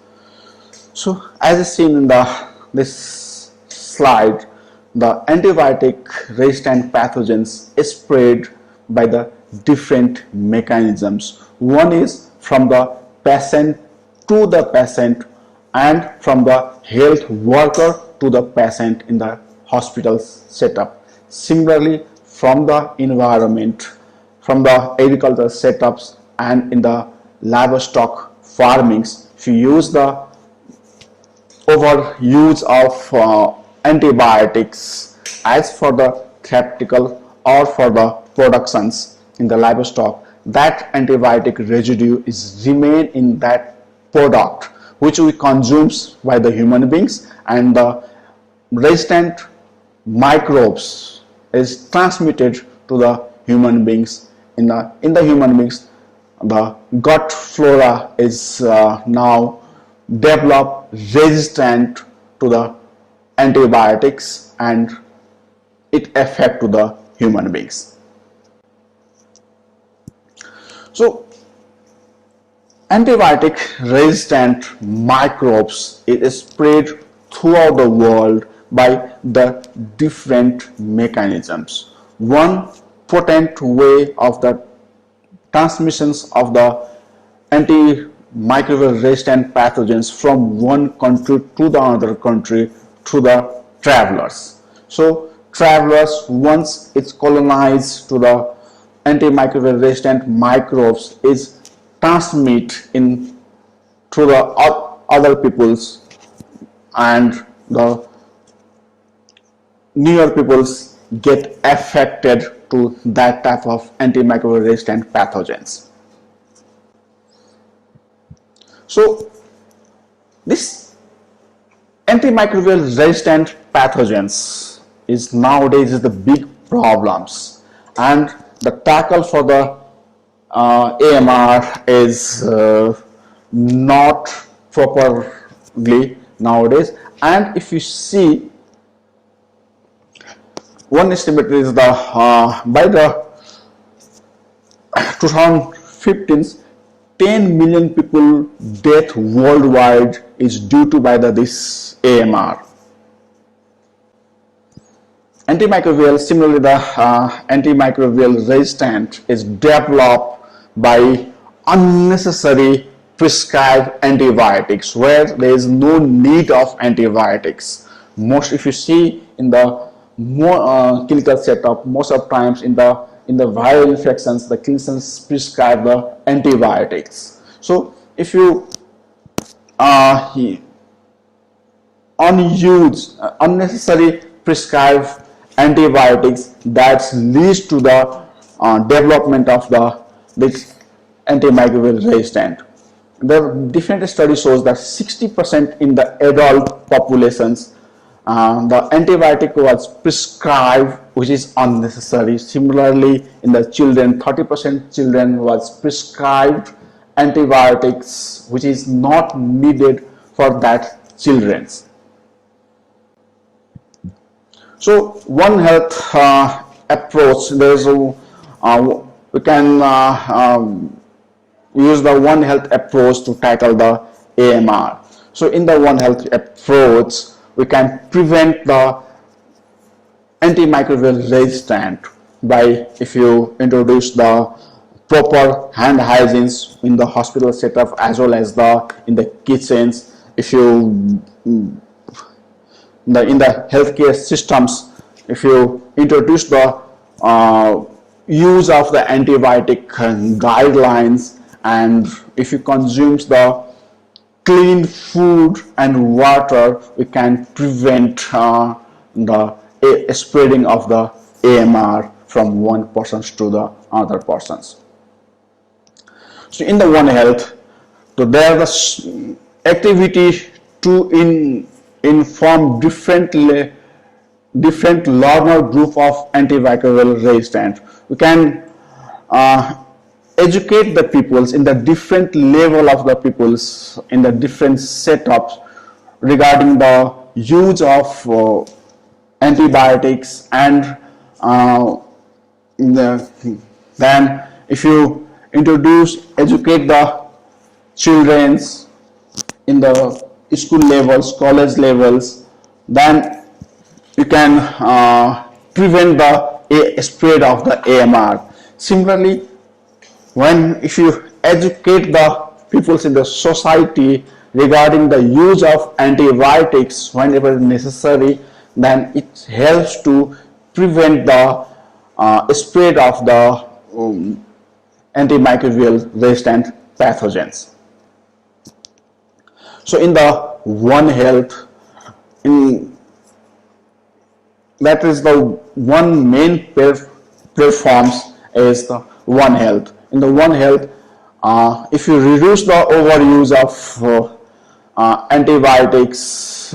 So as is seen in this slide, the antibiotic resistant pathogens is spread by the different mechanisms. One is from the patient to the patient, and from the health worker to the patient in the hospital setup. Similarly, from the environment, from the agricultural setups, and in the livestock farmings, if you use the overuse of antibiotics as for the theoretical or for the productions in the livestock, that antibiotic residue is remain in that product which we consumes by the human beings, and the resistant microbes is transmitted to the human beings. In the human beings, the gut flora is now developed resistant to the antibiotics, and it affect to the human beings. So antibiotic resistant microbes is spread throughout the world by the different mechanisms. One potent way of the transmissions of the antimicrobial resistant pathogens from one country to the other country through the travelers. So travelers, once it's colonized to the antimicrobial resistant microbes, is transmit in through the other peoples, and the newer peoples get affected to that type of antimicrobial resistant pathogens. So this antimicrobial resistant pathogens is nowadays the big problems, and the tackle for the AMR is not properly nowadays. And if you see, one estimate is the by the 2015, 10 million people death worldwide is due to by this AMR. Antimicrobial, similarly the antimicrobial resistant is developed by unnecessary prescribed antibiotics where there is no need of antibiotics. Most, if you see in the more clinical setup, most of times in the viral infections, the clinicians prescribe the antibiotics. So if you unnecessary prescribe antibiotics, that leads to the development of this antimicrobial resistant. The different study shows that 60% in the adult populations, the antibiotic was prescribed which is unnecessary. Similarly, in the children, 30% children was prescribed antibiotics which is not needed for that children. So One Health approach, there is we can use the One Health approach to tackle the AMR. So in the One Health approach, we can prevent the antimicrobial resistant by, if you introduce the proper hand hygiene in the hospital setup as well as in the kitchens. If you in the healthcare systems, if you introduce the use of the antibiotic guidelines, and if you consume the clean food and water, we can prevent the spreading of the AMR from one person to the other persons. So in the One Health, so there is the activity to inform different learner group of antimicrobial resistant. We can educate the peoples in the different level of the peoples in the different setups regarding the use of antibiotics, and then if you educate the children's in the school levels, college levels, then you can prevent the spread of the AMR. Similarly, if you educate the peoples in the society regarding the use of antibiotics whenever necessary, then it helps to prevent the spread of the antimicrobial resistant pathogens. So in the One Health, that is the one main platforms is the One Health. In the One Health, if you reduce the overuse of antibiotics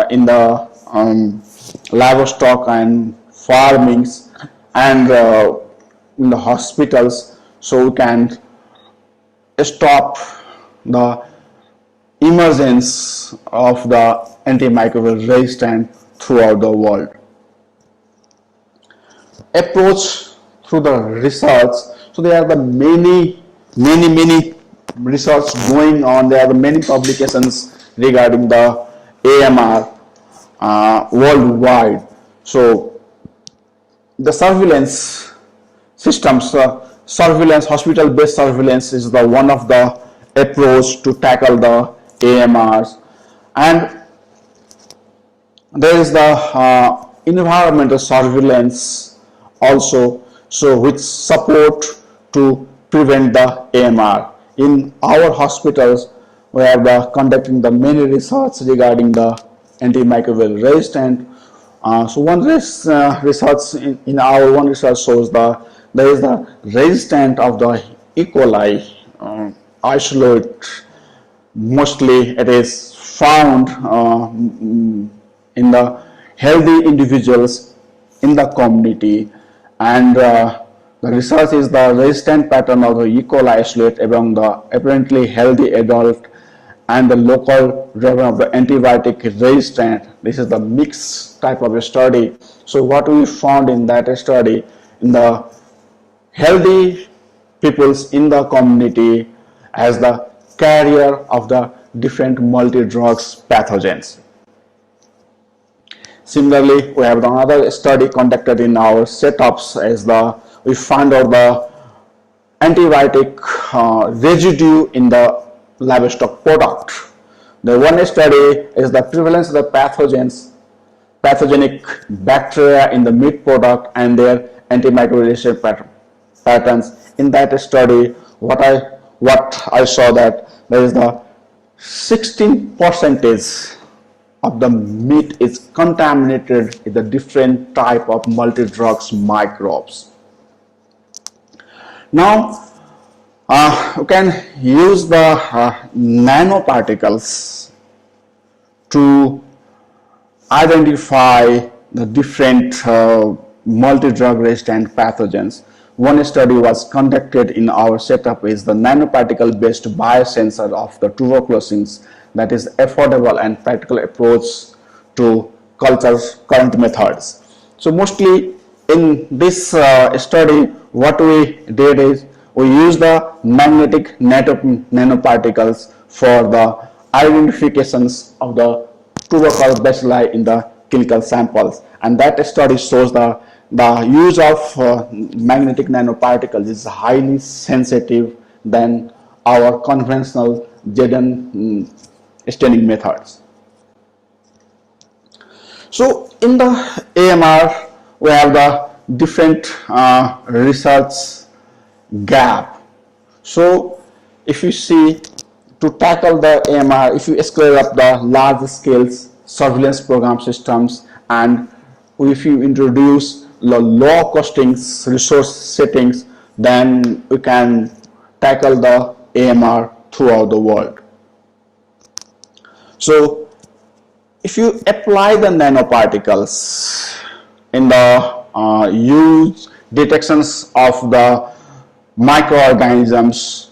in the livestock and farmings and in the hospitals, so we can stop the emergence of the antimicrobial resistance throughout the world. Approach through the research. So there are the many research going on. There are the many publications regarding the AMR worldwide. So the surveillance systems, hospital-based surveillance is the one of the approach to tackle the AMRs, and there is the environmental surveillance also, so which support to prevent the AMR. In our hospitals, we are conducting the many research regarding the antimicrobial resistant. So one research in our one research shows there is the resistant of the E. coli isolate. Mostly it is found in the healthy individuals in the community, and the research is the resistant pattern of the E. coli isolate among the apparently healthy adult and the local level of the antibiotic resistant. This is the mixed type of a study. So what we found in that study, in the healthy peoples in the community as the carrier of the different multi-drugs pathogens. Similarly, we have another study conducted in our setups as we found out the antibiotic residue in the livestock product. The one study is the prevalence of the pathogenic bacteria in the meat product and their antimicrobial patterns. In that study, what I saw that there is the 16% of the meat is contaminated with the different type of multi-drugs microbes. Now, you can use the nanoparticles to identify the different multi-drug resistant pathogens. One study was conducted in our setup is the nanoparticle based biosensor of the tuberculosis, that is affordable and practical approach to culture current methods. So mostly in this study, what we did is we used the magnetic nanoparticles for the identifications of the tuberculosis bacilli in the clinical samples, and that study shows the use of magnetic nanoparticles is highly sensitive than our conventional Zn staining methods. So in the AMR, we have the different research gap. So if you see, to tackle the AMR, if you scale up the large scale surveillance program systems, and if you introduce the low costing resource settings, then we can tackle the AMR throughout the world. So if you apply the nanoparticles in the huge detections of the microorganisms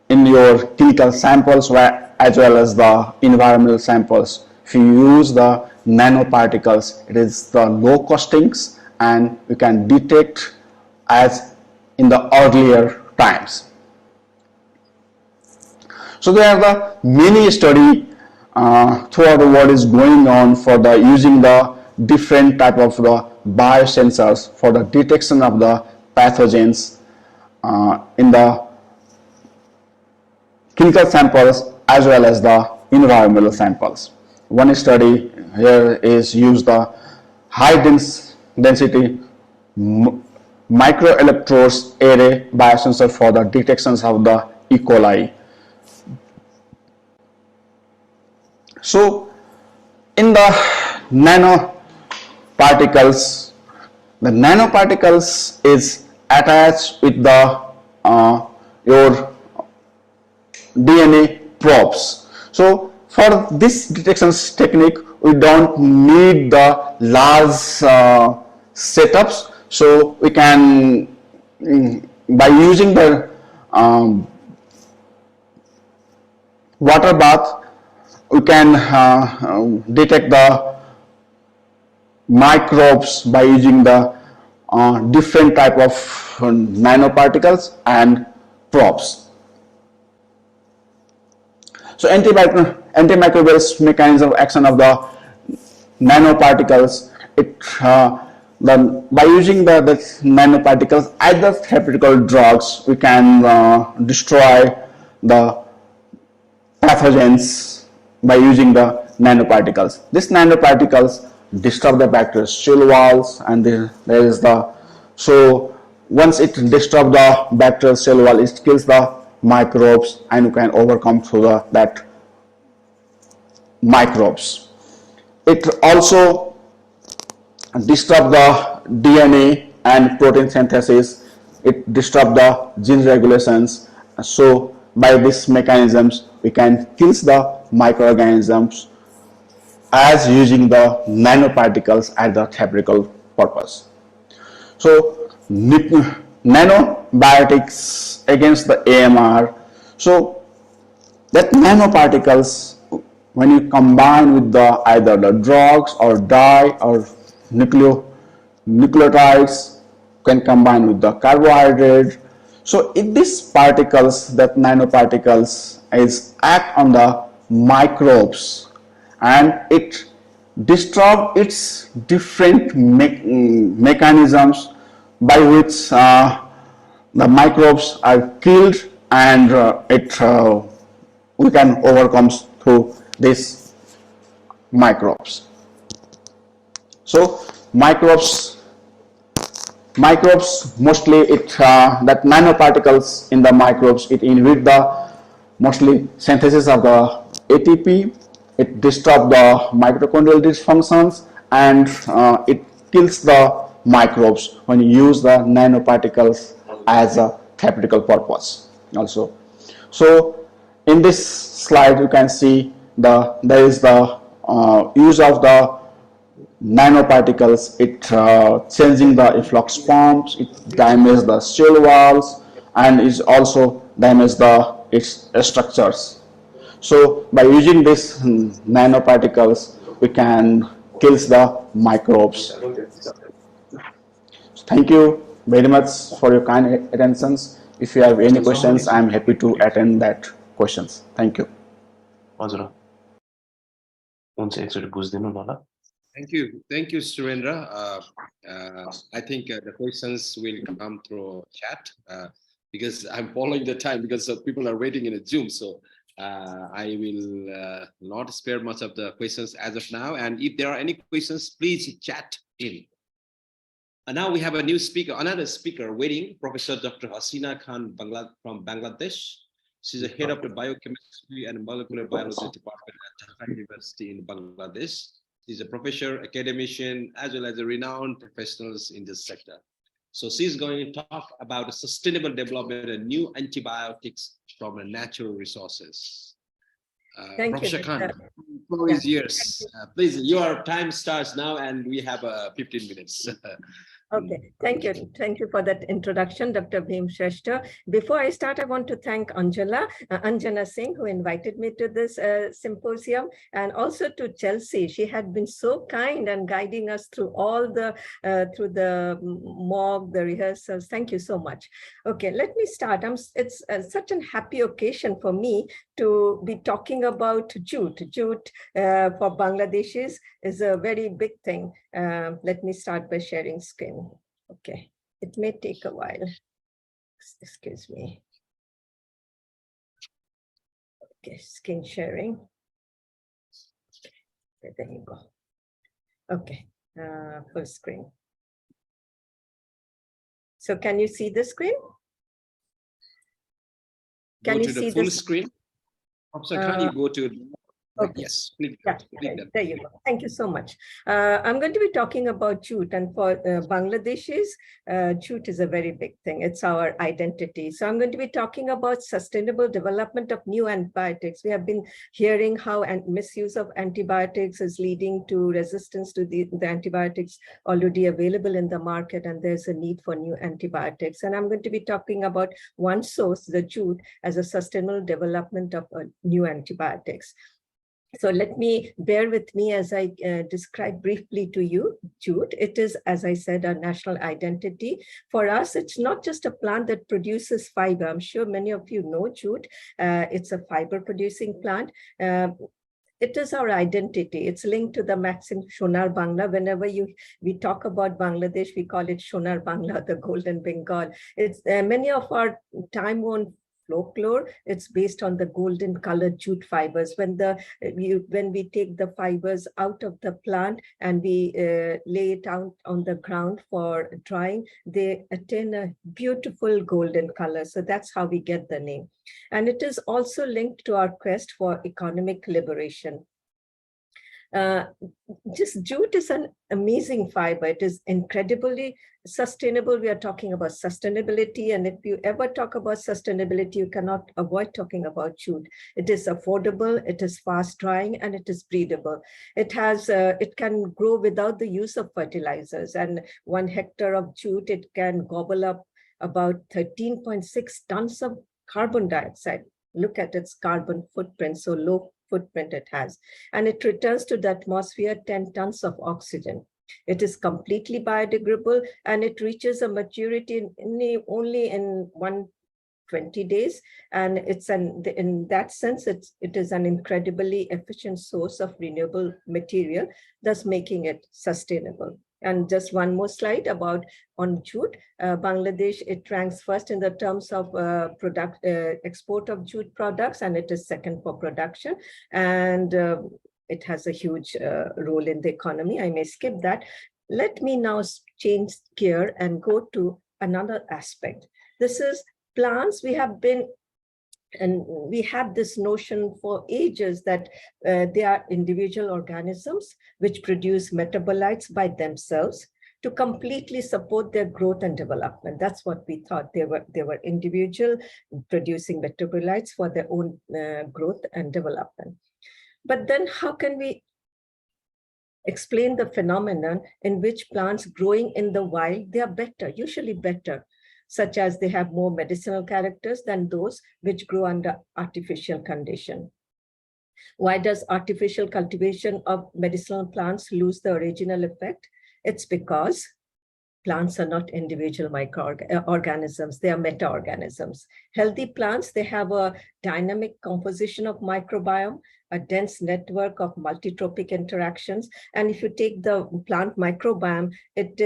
in your clinical samples as well as the environmental samples, if you use the nanoparticles, it is the low costings and you can detect as in the earlier times. So there are the many study throughout the world is going on for the using the different type of the biosensors for the detection of the pathogens in the clinical samples as well as the environmental samples. One study here is use the high density microelectrodes array biosensor for the detections of the E. coli. So in the particles. The nanoparticles is attached with the your DNA probes. So for this detection technique, we don't need the large setups. So we can, by using the water bath, we can detect the microbes by using the different type of nanoparticles and probes. So antimicrobial mechanism of action of the nanoparticles, by using the nanoparticles as the therapeutic drugs, we can destroy the pathogens by using the nanoparticles. These nanoparticles disturb the bacterial cell walls, and there is the, so once it disturbs the bacterial cell wall, it kills the microbes, and you can overcome through that microbes. It also disturbs the DNA and protein synthesis. It disturbs the gene regulations. So by these mechanisms, we can kill the microorganisms as using the nanoparticles as the therapeutic purpose. So nanobiotics against the AMR. So that nanoparticles, when you combine with the either the drugs or dye or nucleotides, can combine with the carbohydrate. So if these particles, that nanoparticles, is act on the microbes, and it disturb its different mechanisms by which the microbes are killed, and we can overcome through these microbes. So microbes mostly, that nanoparticles in the microbes, it inhibit the mostly synthesis of the ATP. It disturbs the mitochondrial dysfunctions, and it kills the microbes when you use the nanoparticles as a therapeutic purpose also. So in this slide, you can see there is the use of the nanoparticles. It changing the efflux pumps, it damages the cell walls, and is also damage its structures. So by using these nanoparticles, we can kill the microbes. Thank you very much for your kind attentions. If you have any questions, I am happy to attend that questions. Thank you. Thank you, Surendra. I think the questions will come through chat because I'm following the time, because people are waiting in a Zoom. So I will not spare much of the questions as of now. And if there are any questions, please chat in. And now we have a new speaker, another speaker waiting, Professor Dr. Hasina Khan from Bangladesh. She's the head of the Biochemistry and Molecular Biology Department at Dhaka University in Bangladesh. She's a professor, academician, as well as a renowned professionals in this sector. So she's going to talk about sustainable development and new antibiotics from natural resources. Thank Professor you. Khan, the floor is yours. Please, your time starts now, and we have 15 minutes. Okay, thank you. Thank you for that introduction, Dr. Bhim Shrestha. Before I start, I want to thank Anjana Singh, who invited me to this symposium, and also to Chelsea. She had been so kind and guiding us through all the mock, the rehearsals. Thank you so much. Okay, let me start. It's such a happy occasion for me to be talking about jute. Jute for Bangladeshis is a very big thing. Let me start by sharing screen. Okay, it may take a while. Excuse me. Okay, screen sharing. Okay, there you go. Okay, full screen. So can you see the screen? Can Go you to see the full this screen? Professor Khan, you go to Okay. Yes, please. Yeah, there you go. Thank you so much. I'm going to be talking about jute, and for Bangladeshis, jute is a very big thing. It's our identity. So I'm going to be talking about sustainable development of new antibiotics. We have been hearing how misuse of antibiotics is leading to resistance to the antibiotics already available in the market, and there's a need for new antibiotics. And I'm going to be talking about one source, the jute, as a sustainable development of new antibiotics. So let me bear with me as I describe briefly to you jute. It is, as I said, our national identity. For us, it's not just a plant that produces fiber. I'm sure many of you know jute. It's a fiber producing plant. It is our identity. It's linked to the maxim Sonar Bangla. Whenever we talk about Bangladesh, we call it Sonar Bangla, the Golden Bengal. It's many of our time-worn folklore. It's based on the golden colored jute fibers. When we take the fibers out of the plant and we lay it out on the ground for drying, they attain a beautiful golden color. So that's how we get the name. And it is also linked to our quest for economic liberation. Just jute is an amazing fiber. It is incredibly sustainable. We are talking about sustainability, and if you ever talk about sustainability, you cannot avoid talking about jute. It is affordable, it is fast drying, and it is breedable. It can grow without the use of fertilizers, and 1 hectare of jute, it can gobble up about 13.6 tons of carbon dioxide. Look at its carbon footprint, so low footprint it has, and it returns to the atmosphere 10 tons of oxygen. It is completely biodegradable, and it reaches a maturity only in 120 days, and in that sense it is an incredibly efficient source of renewable material, thus making it sustainable. And just one more slide on jute. Bangladesh, it ranks first in the terms of export of jute products, and it is second for production. And it has a huge role in the economy. I may skip that. Let me now change gear and go to another aspect. This is plants. And we had this notion for ages that they are individual organisms which produce metabolites by themselves to completely support their growth and development. That's what we thought. They were individual, producing metabolites for their own growth and development. But then how can we explain the phenomenon in which plants growing in the wild, they are better, usually better, such as they have more medicinal characters than those which grow under artificial condition? Why does artificial cultivation of medicinal plants lose the original effect? It's because plants are not individual microorganisms, they are meta-organisms. Healthy plants, they have a dynamic composition of microbiome, a dense network of multitropic interactions. And if you take the plant microbiome, it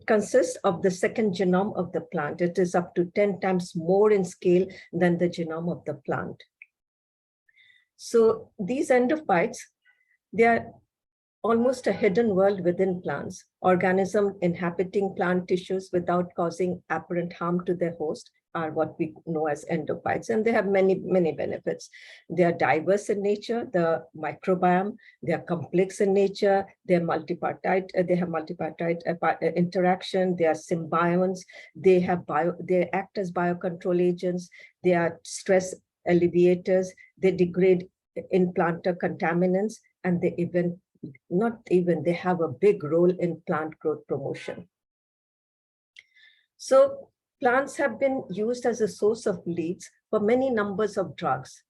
consists of the second genome of the plant. It is up to 10 times more in scale than the genome of the plant. So these endophytes, they are almost a hidden world within plants, organisms inhabiting plant tissues without causing apparent harm to their host are what we know as endophytes, and they have many, many benefits. They are diverse in nature, the microbiome, they are complex in nature, they have multipartite interaction, they are symbionts, they act as biocontrol agents, they are stress alleviators, they degrade in-planter contaminants, and they have a big role in plant growth promotion. So plants have been used as a source of leads for many numbers of drugs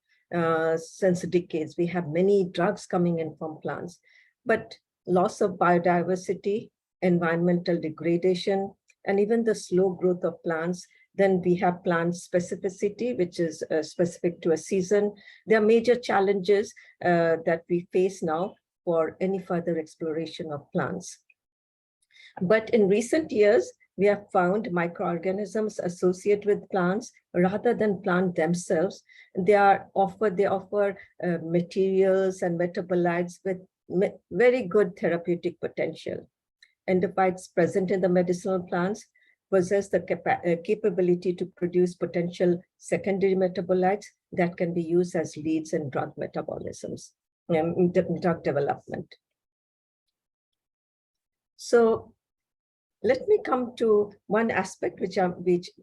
since decades. We have many drugs coming in from plants, but loss of biodiversity, environmental degradation, and even the slow growth of plants. Then we have plant specificity, which is specific to a season. There are major challenges that we face now for any further exploration of plants. But in recent years, we have found microorganisms associated with plants rather than plant themselves. They offer materials and metabolites with very good therapeutic potential. Endophytes present in the medicinal plants possess the capability to produce potential secondary metabolites that can be used as leads in drug metabolisms, drug development. So let me come to one aspect which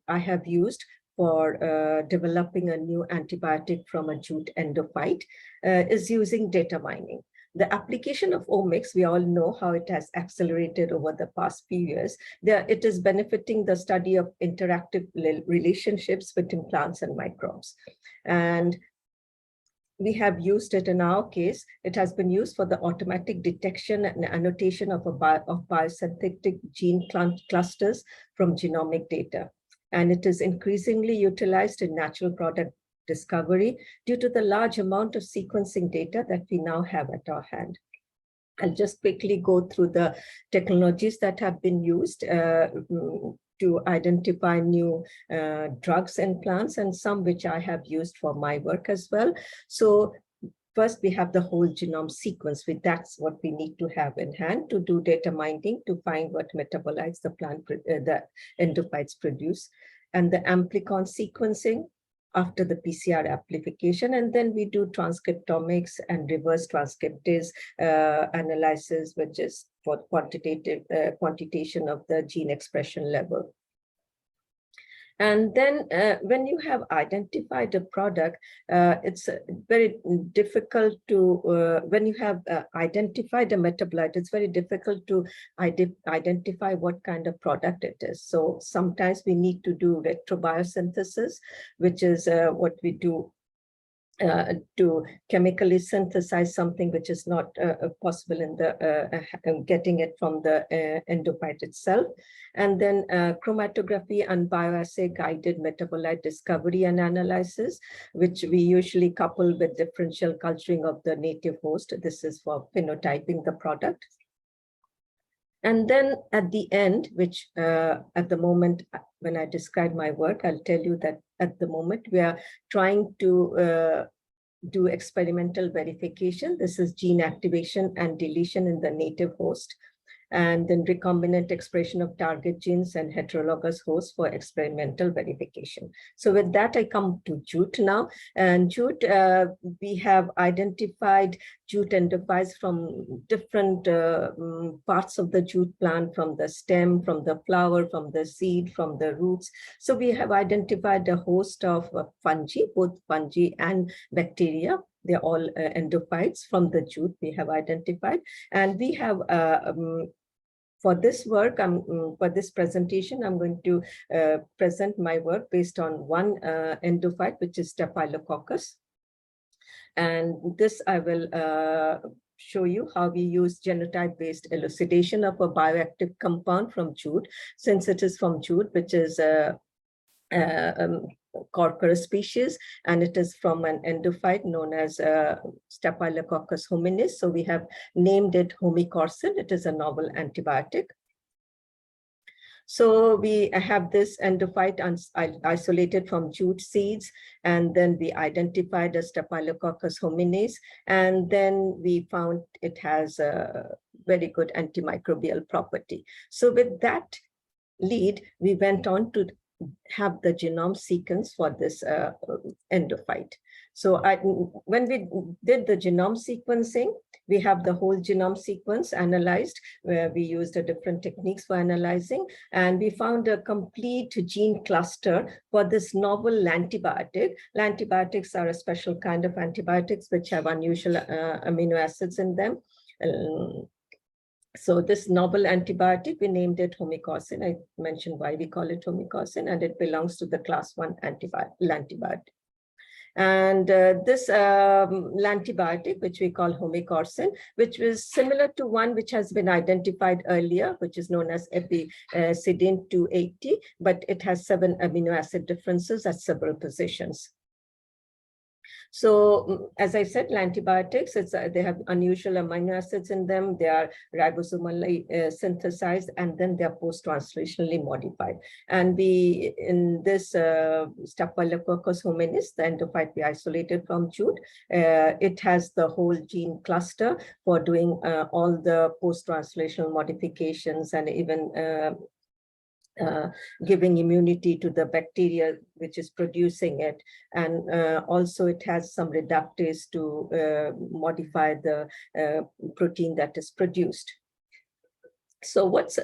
I have used for developing a new antibiotic from a jute endophyte is using data mining. The application of omics, we all know how it has accelerated over the past few years. It is benefiting the study of interactive relationships between plants and microbes. And we have used it in our case. It has been used for the automatic detection and annotation of biosynthetic gene clusters from genomic data. And it is increasingly utilized in natural product discovery due to the large amount of sequencing data that we now have at our hand. I'll just quickly go through the technologies that have been used to identify new drugs in plants, and some which I have used for my work as well. So first, we have the whole genome sequence. That's what we need to have in hand to do data mining, to find what metabolites the endophytes produce, and the amplicon sequencing after the PCR amplification. And then we do transcriptomics and reverse transcriptase analysis, which is for quantitation of the gene expression level. And then when you have identified a product, it's very difficult to, when you have identified a metabolite, it's very difficult to identify what kind of product it is. So sometimes we need to do retrobiosynthesis, which is what we do to chemically synthesize something which is not possible in the getting it from the endophyte itself. And then chromatography and bioassay guided metabolite discovery and analysis, which we usually couple with differential culturing of the native host. This is for phenotyping the product. And then at the end, which at the moment, when I describe my work, I'll tell you that at the moment we are trying to do experimental verification. This is gene activation and deletion in the native host, and then recombinant expression of target genes and heterologous hosts for experimental verification. So with that, I come to jute now. And jute, we have identified jute endophytes from different parts of the jute plant, from the stem, from the flower, from the seed, from the roots. So we have identified a host of fungi, both fungi and bacteria. They're all endophytes from the jute we have identified. And we have for this work, for this presentation, I'm going to present my work based on one endophyte, which is Staphylococcus. And this I will show you how we use genotype-based elucidation of a bioactive compound from jute, since it is from jute, which is Corcora species, and it is from an endophyte known as Staphylococcus hominis. So we have named it homicorsin. It is a novel antibiotic. So we have this endophyte isolated from jute seeds, and then we identified a Staphylococcus hominis, and then we found it has a very good antimicrobial property. So with that lead, we went on to have the genome sequence for this endophyte. So when we did the genome sequencing, we have the whole genome sequence analyzed, where we used different techniques for analyzing, and we found a complete gene cluster for this novel antibiotic. Antibiotics are a special kind of antibiotics which have unusual amino acids in them. So this novel antibiotic, we named it homicorsin. I mentioned why we call it homicorsin, and it belongs to the class 1 antibiotic. And this antibiotic, which we call homicorsin, which was similar to one which has been identified earlier, which is known as epicidin 280, but it has 7 amino acid differences at several positions. So as I said, antibiotics, they have unusual amino acids in them. They are ribosomally synthesized, and then they are post-translationally modified. And we, in this Staphylococcus hominis, the endophyte we isolated from jute, it has the whole gene cluster for doing all the post-translational modifications and even giving immunity to the bacteria which is producing it. And also it has some reductase to modify the protein that is produced. So what's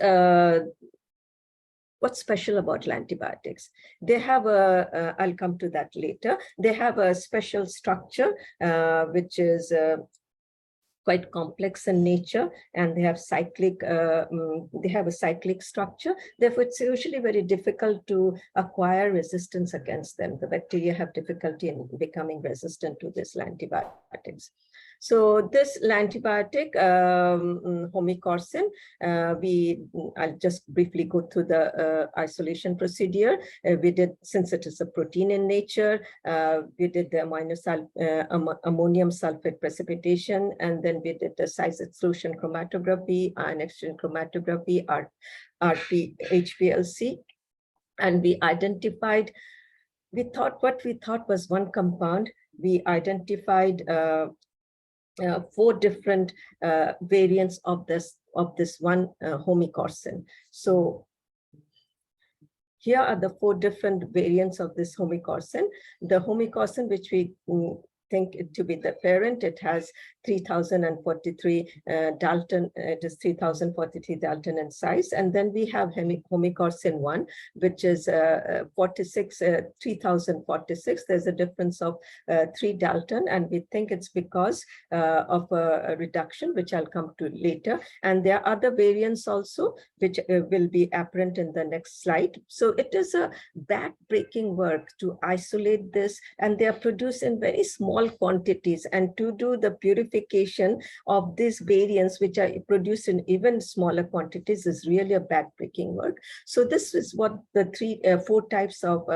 special about antibiotics? They have I'll come to that later. They have a special structure, which is quite complex in nature, and they have a cyclic structure. Therefore, it's usually very difficult to acquire resistance against them. The bacteria have difficulty in becoming resistant to these antibiotics. So this antibiotic, homicorsin, I'll just briefly go through the isolation procedure. We did, since it is a protein in nature, we did the ammonium sulfate precipitation, and then we did the size exclusion chromatography, ion exchange chromatography, HPLC, and we identified, what we thought was one compound. We identified 4 different variants of this one homicorsin. So here are the 4 different variants of this homicorsin. The homicorsin, which we think it to be the parent, it has 3043 Dalton, it is 3043 Dalton in size. And then we have homicorsin 1, which is 3046. There's a difference of 3 Dalton, and we think it's because of a reduction, which I'll come to later. And there are other variants also, which will be apparent in the next slide. So it is a back-breaking work to isolate this, and they are produced in very small quantities, and to do the purification of these variants, which are produced in even smaller quantities, is really a back-breaking work. So this is what the 4 types of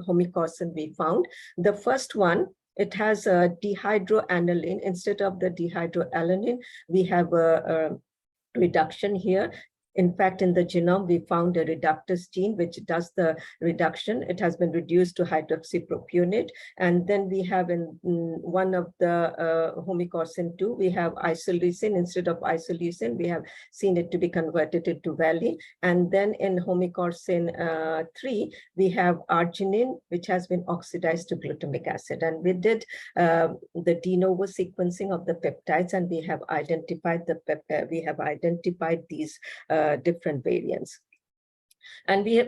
homicorsin we found. The first one, it has a dihydroaniline. Instead of the dihydroalanine, we have a reduction here. In fact, in the genome, we found a reductase gene, which does the reduction. It has been reduced to hydroxypropionate. And then we have in one of the homicorsin 2, we have isoleucine. Instead of isoleucine, we have seen it to be converted into valine. And then in homicorsin 3, we have arginine, which has been oxidized to glutamic acid. And we did the de novo sequencing of the peptides, and we have identified these different variants. And we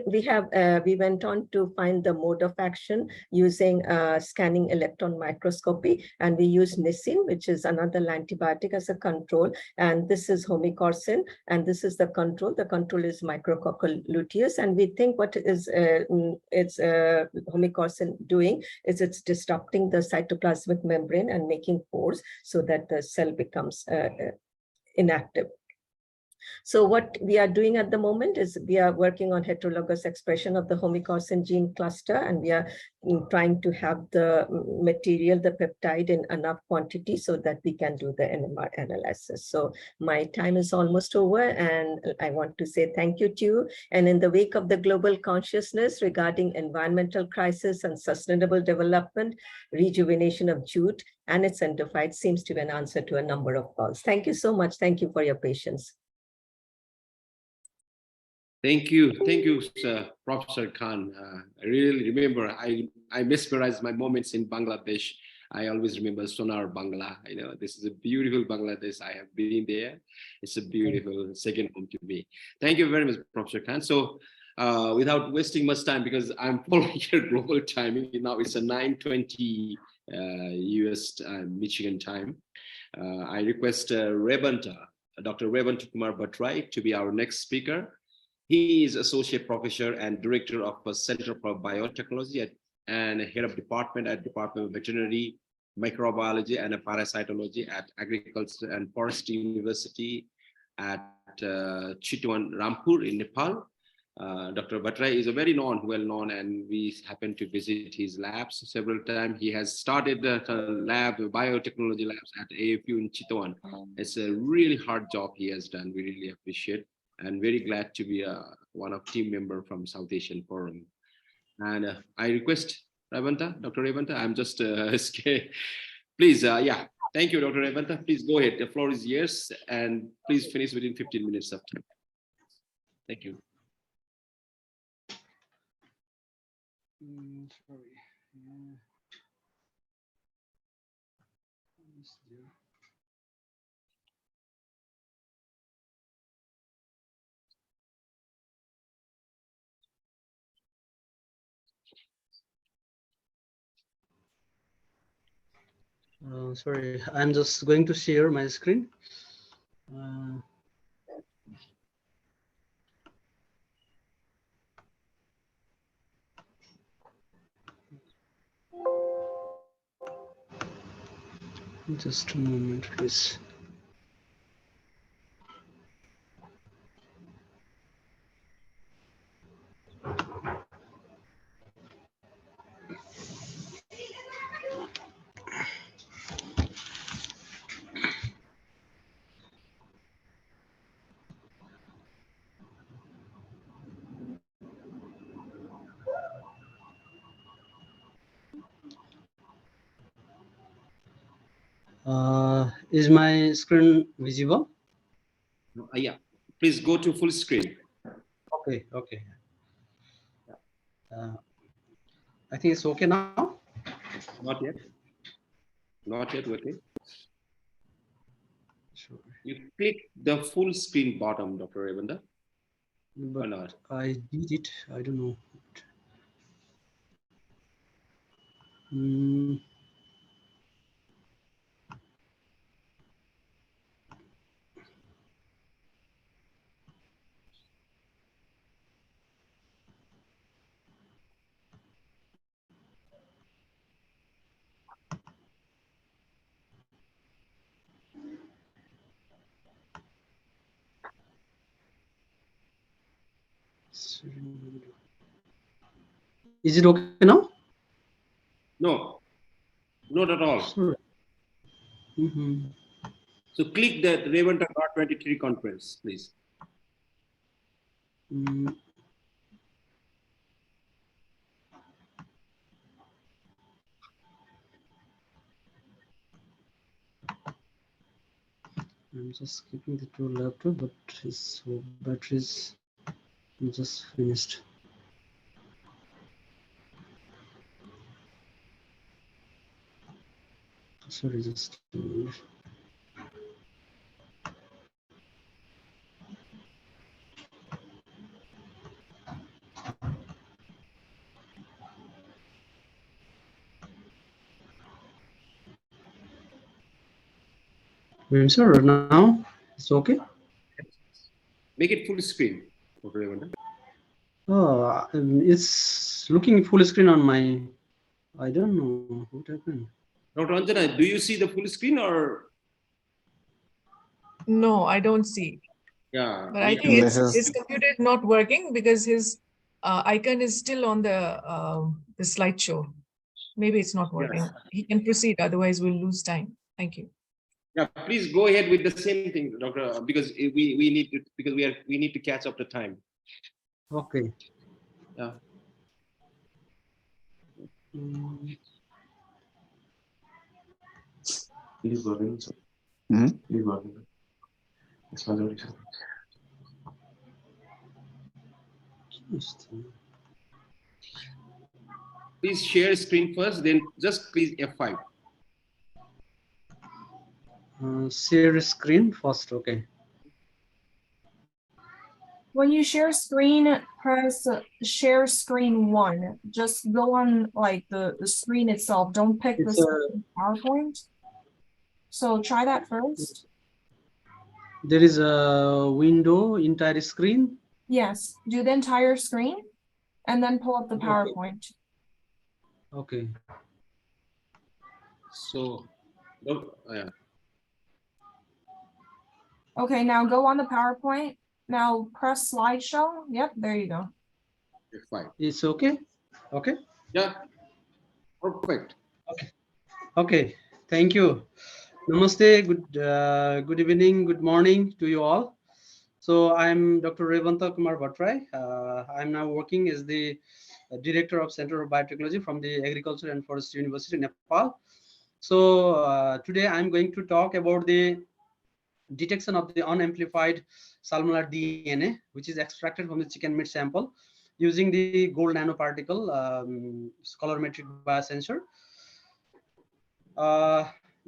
went on to find the mode of action using scanning electron microscopy, and we used nisin, which is another antibiotic, as a control. And this is homicorsin, and this is the control. The control is micrococcal luteus, and we think what is homicorsin doing is it's disrupting the cytoplasmic membrane and making pores so that the cell becomes inactive. So what we are doing at the moment is we are working on heterologous expression of the homicorsin gene cluster, and we are trying to have the material, the peptide, in enough quantity so that we can do the NMR analysis. So my time is almost over, and I want to say thank you to you. And in the wake of the global consciousness regarding environmental crisis and sustainable development, rejuvenation of jute and its endophytes seems to be an answer to a number of calls. Thank you so much. Thank you for your patience. Thank you, sir, Professor Khan. I really remember, I mesmerized my moments in Bangladesh. I always remember Sonar Bangla. You know, this is a beautiful Bangladesh. I have been there. It's a beautiful second home to me. Thank you very much, Professor Khan. So without wasting much time, because I'm following your global timing, now it's a 9:20 US Michigan time. I request Dr. Revanta Kumar Bhattrai to be our next speaker. He is Associate Professor and Director of the Center for Biotechnology and Head of Department at Department of Veterinary, Microbiology and Parasitology at Agriculture and Forestry University at Chitwan, Rampur in Nepal. Dr. Bhattrai is a very well-known, and we happen to visit his labs several times. He has started the biotechnology labs at AFU in Chitwan. It's a really hard job he has done. We really appreciate. And very glad to be one of team member from South Asian Forum. And I request Dr. Revanta, I'm just scared. Please, yeah, thank you, Dr. Revanta. Please go ahead. The floor is yours, and please finish within 15 minutes of time. Thank you. Sorry. Is there? Sorry, I'm just going to share my screen. Just a moment, please. Is my screen visible? Yeah, please go to full screen. Okay, okay. I think it's okay now. Not yet. Not yet, okay. Sure. You click the full screen bottom, Dr. Ravindra. But Or not? I did it. I don't know. Mm, Is it okay now? No, not at all. Sure. So click the Ravindra GARD 23 conference, please. Mm, I'm just keeping the two laptop, but his batteries just finished. Sorry, just a minute. Sir, now it's okay. Make it full screen, Dr. Ravindra. Oh, it's looking full screen on my. I don't know what happened. Dr. Anjana, do you see the full screen or? No, I don't see. Yeah. But I think his computer is not working because his icon is still on the slideshow. Maybe it's not working. Yes. He can proceed, otherwise we'll lose time. Thank you. Yeah, please go ahead with the same thing, Doctor, because we need to, because we need to catch up the time. Okay. Yeah. Please go ahead. Please go ahead. Please share screen first, then just please F5. Share screen first. Okay. When you share screen, press share screen 1. Just go on like the screen itself. Don't pick It's the PowerPoint. So try that first. There is a window, entire screen. Yes, do the entire screen and then pull up the PowerPoint. Okay. So, yeah. Okay, now go on the PowerPoint. Now press slideshow. Yep, there you go. F5. It's okay. Okay. Yeah. Perfect. Okay. Okay. Thank you. Namaste. Good evening. Good morning to you all. So I'm Dr. Revanta Kumar Bhattrai. I'm now working as the Director of Center of Biotechnology from the Agriculture and Forestry University, Nepal. So today I'm going to talk about the detection of the unamplified salmonella DNA, which is extracted from the chicken meat sample using the gold nanoparticle colorimetric biosensor.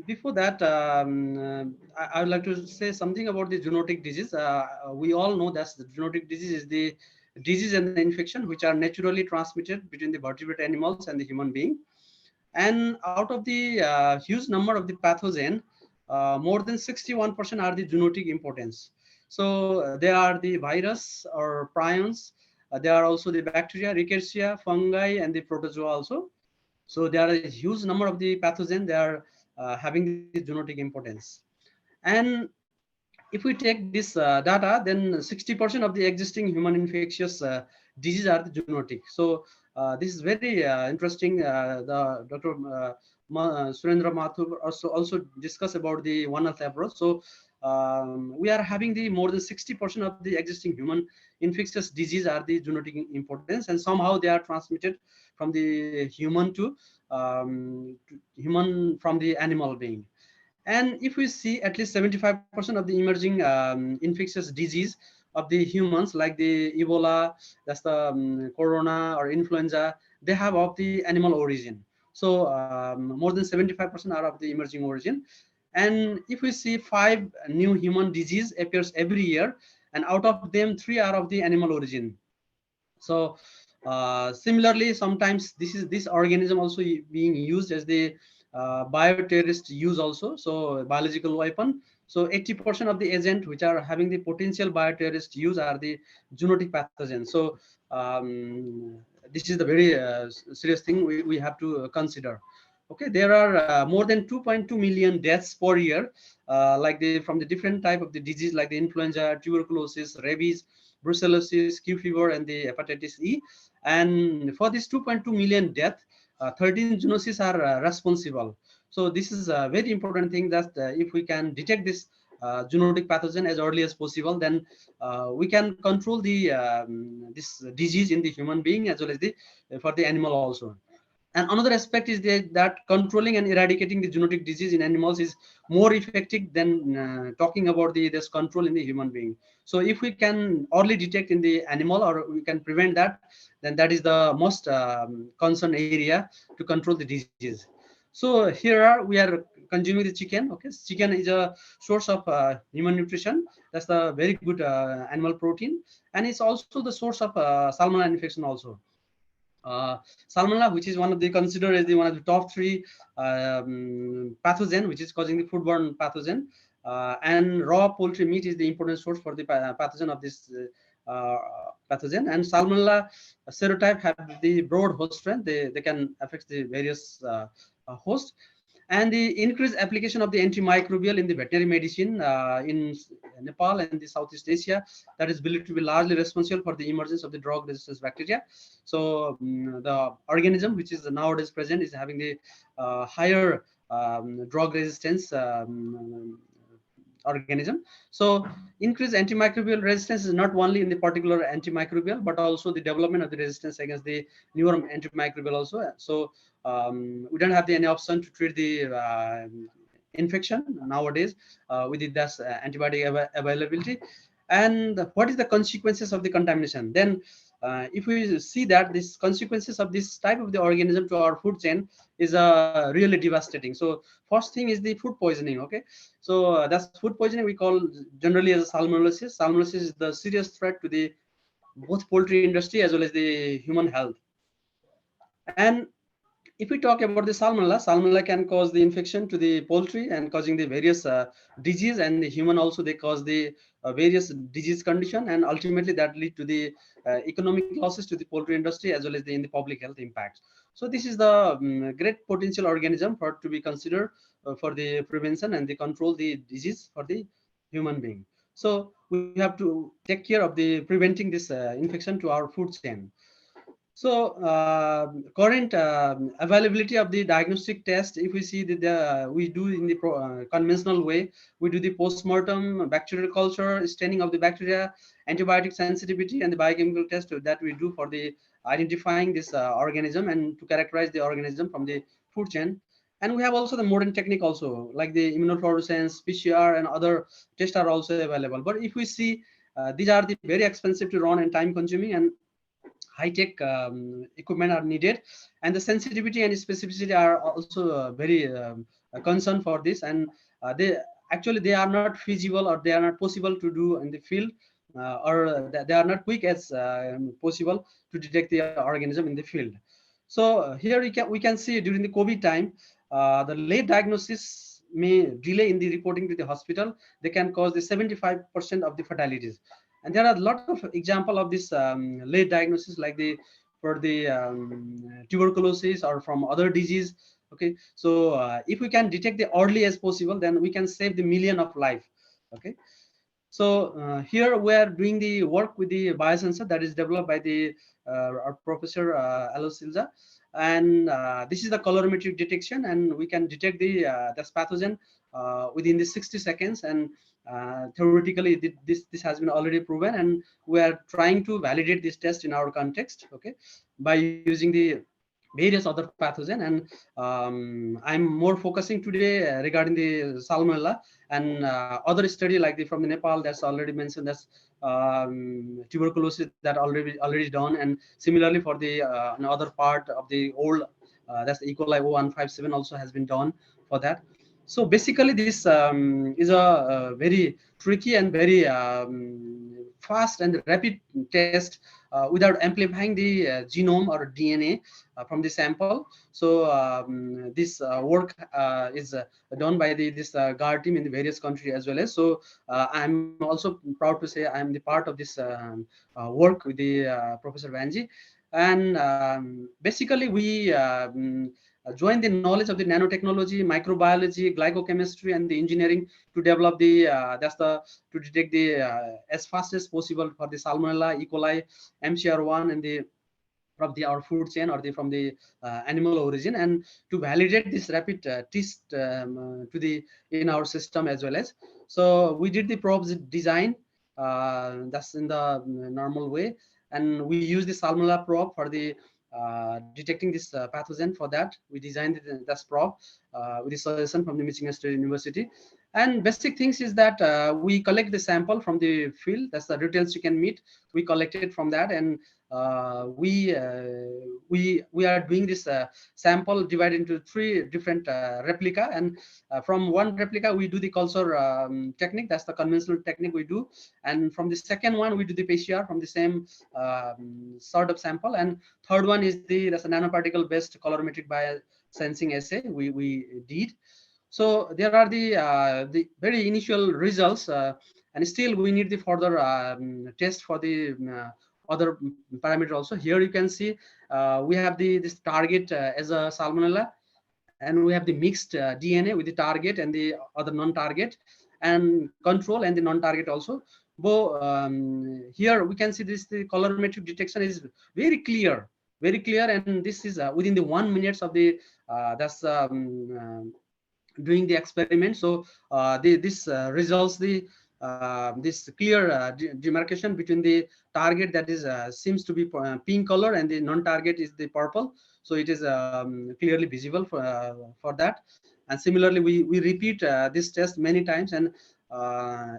Before that, I would like to say something about the zoonotic disease. We all know that the zoonotic disease is the disease and the infection which are naturally transmitted between the vertebrate animals and the human being. And out of the huge number of the pathogen, more than 61% are the zoonotic importance. So there are the virus or prions. There are also the bacteria, rickettsia, fungi, and the protozoa also. So there are a huge number of the pathogen. They are having the zoonotic importance. And if we take this data, then 60% of the existing human infectious diseases are the zoonotic. So this is very interesting. The Dr. Surendra Mathur also discussed about the One Health approach. So we are having the more than 60% of the existing human infectious disease are the zoonotic importance, and somehow they are transmitted from the human to human from the animal being. And if we see at least 75% of the emerging infectious disease of the humans, like the Ebola, that's the corona or influenza, they have of the animal origin. So more than 75% are of the emerging origin. And if we see 5 new human disease appears every year, and out of them 3 are of the animal origin. So similarly, sometimes this organism also being used as the bioterrorist use also, so biological weapon. So 80% of the agent which are having the potential bioterrorist use are the zoonotic pathogens. So this is the very serious thing we have to consider. Okay, there are more than 2.2 million deaths per year, like from the different type of the disease, like the influenza, tuberculosis, rabies, brucellosis, Q fever, and the hepatitis E. And for this 2.2 million death, 13 zoonosis are responsible. So this is a very important thing, that if we can detect this zoonotic pathogen as early as possible, then we can control the this disease in the human being as well as the for the animal also. And another aspect is that controlling and eradicating the zoonotic disease in animals is more effective than talking about this control in the human being. So if we can early detect in the animal, or we can prevent that, then that is the most concern area to control the disease. So here we are consuming the chicken. Okay, chicken is a source of human nutrition. That's the very good animal protein, and it's also the source of salmonella infection also. Salmonella, which is one of the considered as one of the top 3 pathogen, which is causing the foodborne pathogen, and raw poultry meat is the important source for the pathogen of this pathogen. And Salmonella serotype have the broad host strength. They can affect the various hosts. And the increased application of the antimicrobial in the veterinary medicine in Nepal and the Southeast Asia, that is believed to be largely responsible for the emergence of the drug resistance bacteria. So the organism which is nowadays present is having the higher drug resistance organism. So increased antimicrobial resistance is not only in the particular antimicrobial, but also the development of the resistance against the newer antimicrobial also. So we don't have any option to treat the infection nowadays with the antibiotic availability. And what is the consequences of the contamination? Then if we see that these consequences of this type of the organism to our food chain is really devastating. So first thing is the food poisoning. Okay, so that's food poisoning we call generally as salmonellosis. Salmonellosis is the serious threat to the both poultry industry as well as the human health. And if we talk about the salmonella can cause the infection to the poultry and causing the various disease, and the human also they cause the various disease condition, and ultimately that lead to the economic losses to the poultry industry as well as in the public health impacts. So this is the great potential organism for to be considered for the prevention and the control the disease for the human being. So we have to take care of the preventing this infection to our food chain. So current availability of the diagnostic test, if we see that we do in the conventional way, we do the post-mortem bacterial culture, staining of the bacteria, antibiotic sensitivity, and the biochemical test that we do for the identifying this organism and to characterize the organism from the food chain. And we have also the modern technique also, like the immunofluorescence, PCR, and other tests are also available. But if we see, these are the very expensive to run and time consuming, and high-tech equipment are needed, and the sensitivity and specificity are also very concerned for this, and they are not feasible, or they are not possible to do in the field, or they are not quick as possible to detect the organism in the field. So here we can see during the COVID time, the late diagnosis may delay in the reporting to the hospital. They can cause the 75% of the fatalities. And there are a lot of example of this late diagnosis, like for the tuberculosis or from other disease. Okay, so if we can detect the early as possible, then we can save the million of life. Okay, so here we are doing the work with the biosensor that is developed by our professor Alois Silza, and this is the colorimetric detection, and we can detect this pathogen within the 60 seconds, and theoretically this has been already proven, and we are trying to validate this test in our context, okay, by using the various other pathogen. And I'm more focusing today regarding the salmonella, and other study like from the Nepal, that's already mentioned, that's tuberculosis that already done, and similarly for the another part of the old, that's the E. coli 0157 also has been done for that. So basically this is a very tricky and very fast and rapid test without amplifying the genome or DNA from the sample. So this work is done by this GARD team in the various countries as well as. So I'm also proud to say I'm the part of this work with the Professor Vanji. And basically we join the knowledge of the nanotechnology, microbiology, glycochemistry, and the engineering to develop the to detect the as fast as possible for the salmonella, E. coli, MCR1, and the from our food chain, or from the animal origin, and to validate this rapid test to the in our system as well as. So we did the probes design, that's in the normal way, and we use the salmonella probe for the detecting this pathogen. For that we designed this probe with the suggestion from the Michigan State University. And basic things is that we collect the sample from the field, that's the retail chicken meat. We collected from that, and we are doing this sample divided into 3 different replica, and from one replica we do the culture technique, that's the conventional technique we do, and from the second one we do the PCR from the same sort of sample, and third one is that's a nanoparticle based colorimetric biosensing assay we did. So there are the very initial results, and still we need the further test for the other parameter also. Here you can see we have this target as a salmonella, and we have the mixed DNA with the target and the other non-target, and control and the non-target also. But here we can see the colorimetric detection is very clear, and this is within the 1 minute of the doing the experiment. So this results this clear demarcation between the target that is seems to be pink color, and the non-target is the purple. So it is clearly visible for that. And similarly we repeat this test many times, and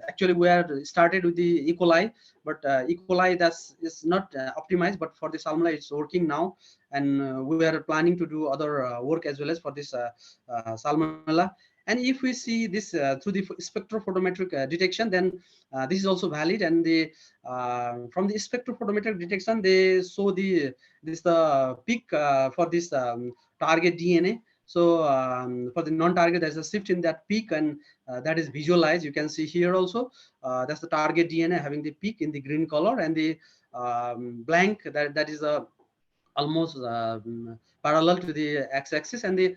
actually we are started with the E. coli, but E. coli is not optimized, but for the salmonella it's working now, and we are planning to do other work as well as for this salmonella. And if we see this through the spectrophotometric detection, then this is also valid. And the from the spectrophotometric detection, they show the peak for this target DNA. So for the non-target, there's a shift in that peak, and that is visualized. You can see here also that's the target DNA having the peak in the green color, and the blank that is a almost parallel to the x-axis, and the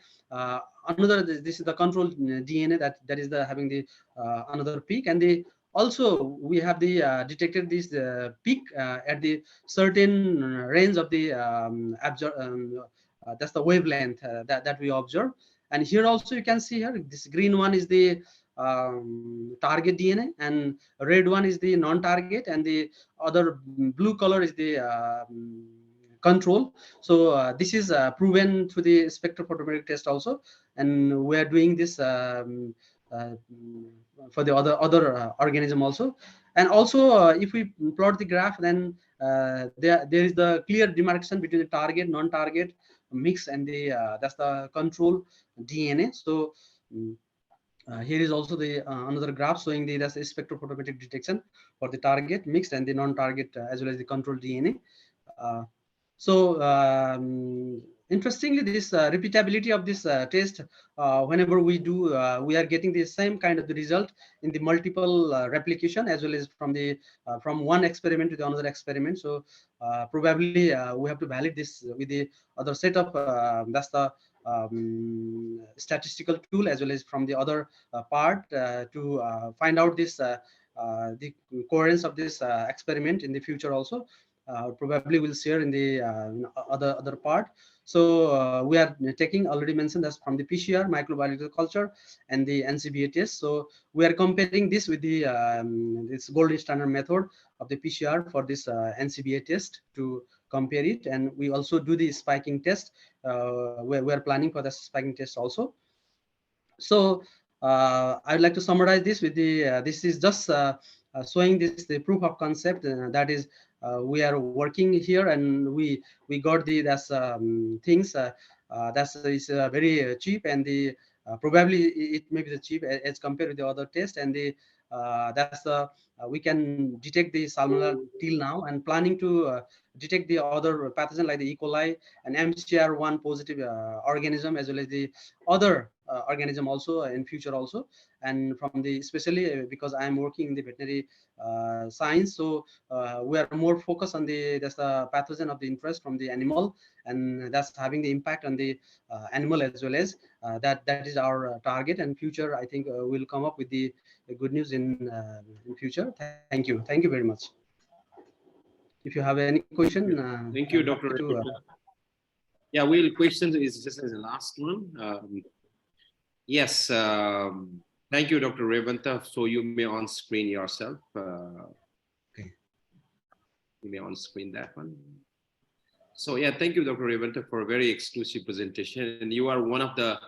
another this is the control DNA that is having the another peak. And the also we have the detected this peak at the certain range of the that's the wavelength that we observe. And here also you can see here this green one is the target DNA, and red one is the non-target, and the other blue color is the control. So this is proven through the spectrophotometric test also, and we are doing this for the other organism also. And also if we plot the graph, then there is the clear demarcation between the target, non-target, mix, and the that's the control DNA. So here is also the another graph showing the that's spectrophotometric detection for the target, mixed, and the non-target as well as the control DNA. So interestingly, this repeatability of this test, whenever we do, we are getting the same kind of the result in the multiple replication as well as from one experiment to the another experiment. So probably we have to validate this with the other set of that's the statistical tool as well as from the other part to find out this the coherence of this experiment in the future also. Probably we'll share in the other part. So we are taking, already mentioned, that's from the PCR, microbiological culture, and the NCBA test. So we are comparing this with the this gold standard method of the PCR for this NCBA test to compare it. And we also do the spiking test. We are planning for the spiking test also. So I'd like to summarize this with the this is just showing this the proof of concept that is we are working here, and we got the that's things that's is very cheap, and the probably it may be the cheap as compared with the other test, and the that's we can detect the salmonella till now, and planning to detect the other pathogen like the E. coli and MCR1 positive organism as well as the other organism also in future also. And from the especially because I am working in the veterinary science, so we are more focused on the that's the pathogen of the interest from the animal, and that's having the impact on the animal as well as that is our target. And future, I think we'll come up with the good news in future. Thank you very much. If you have any question, thank you, Dr. Yeah, we'll question is just as the last one. Yes, thank you, Dr. Revanta. So you may on screen yourself. Okay, you may on screen that one. So yeah, thank you, Dr. Revanta, for a very exclusive presentation. And you are one of the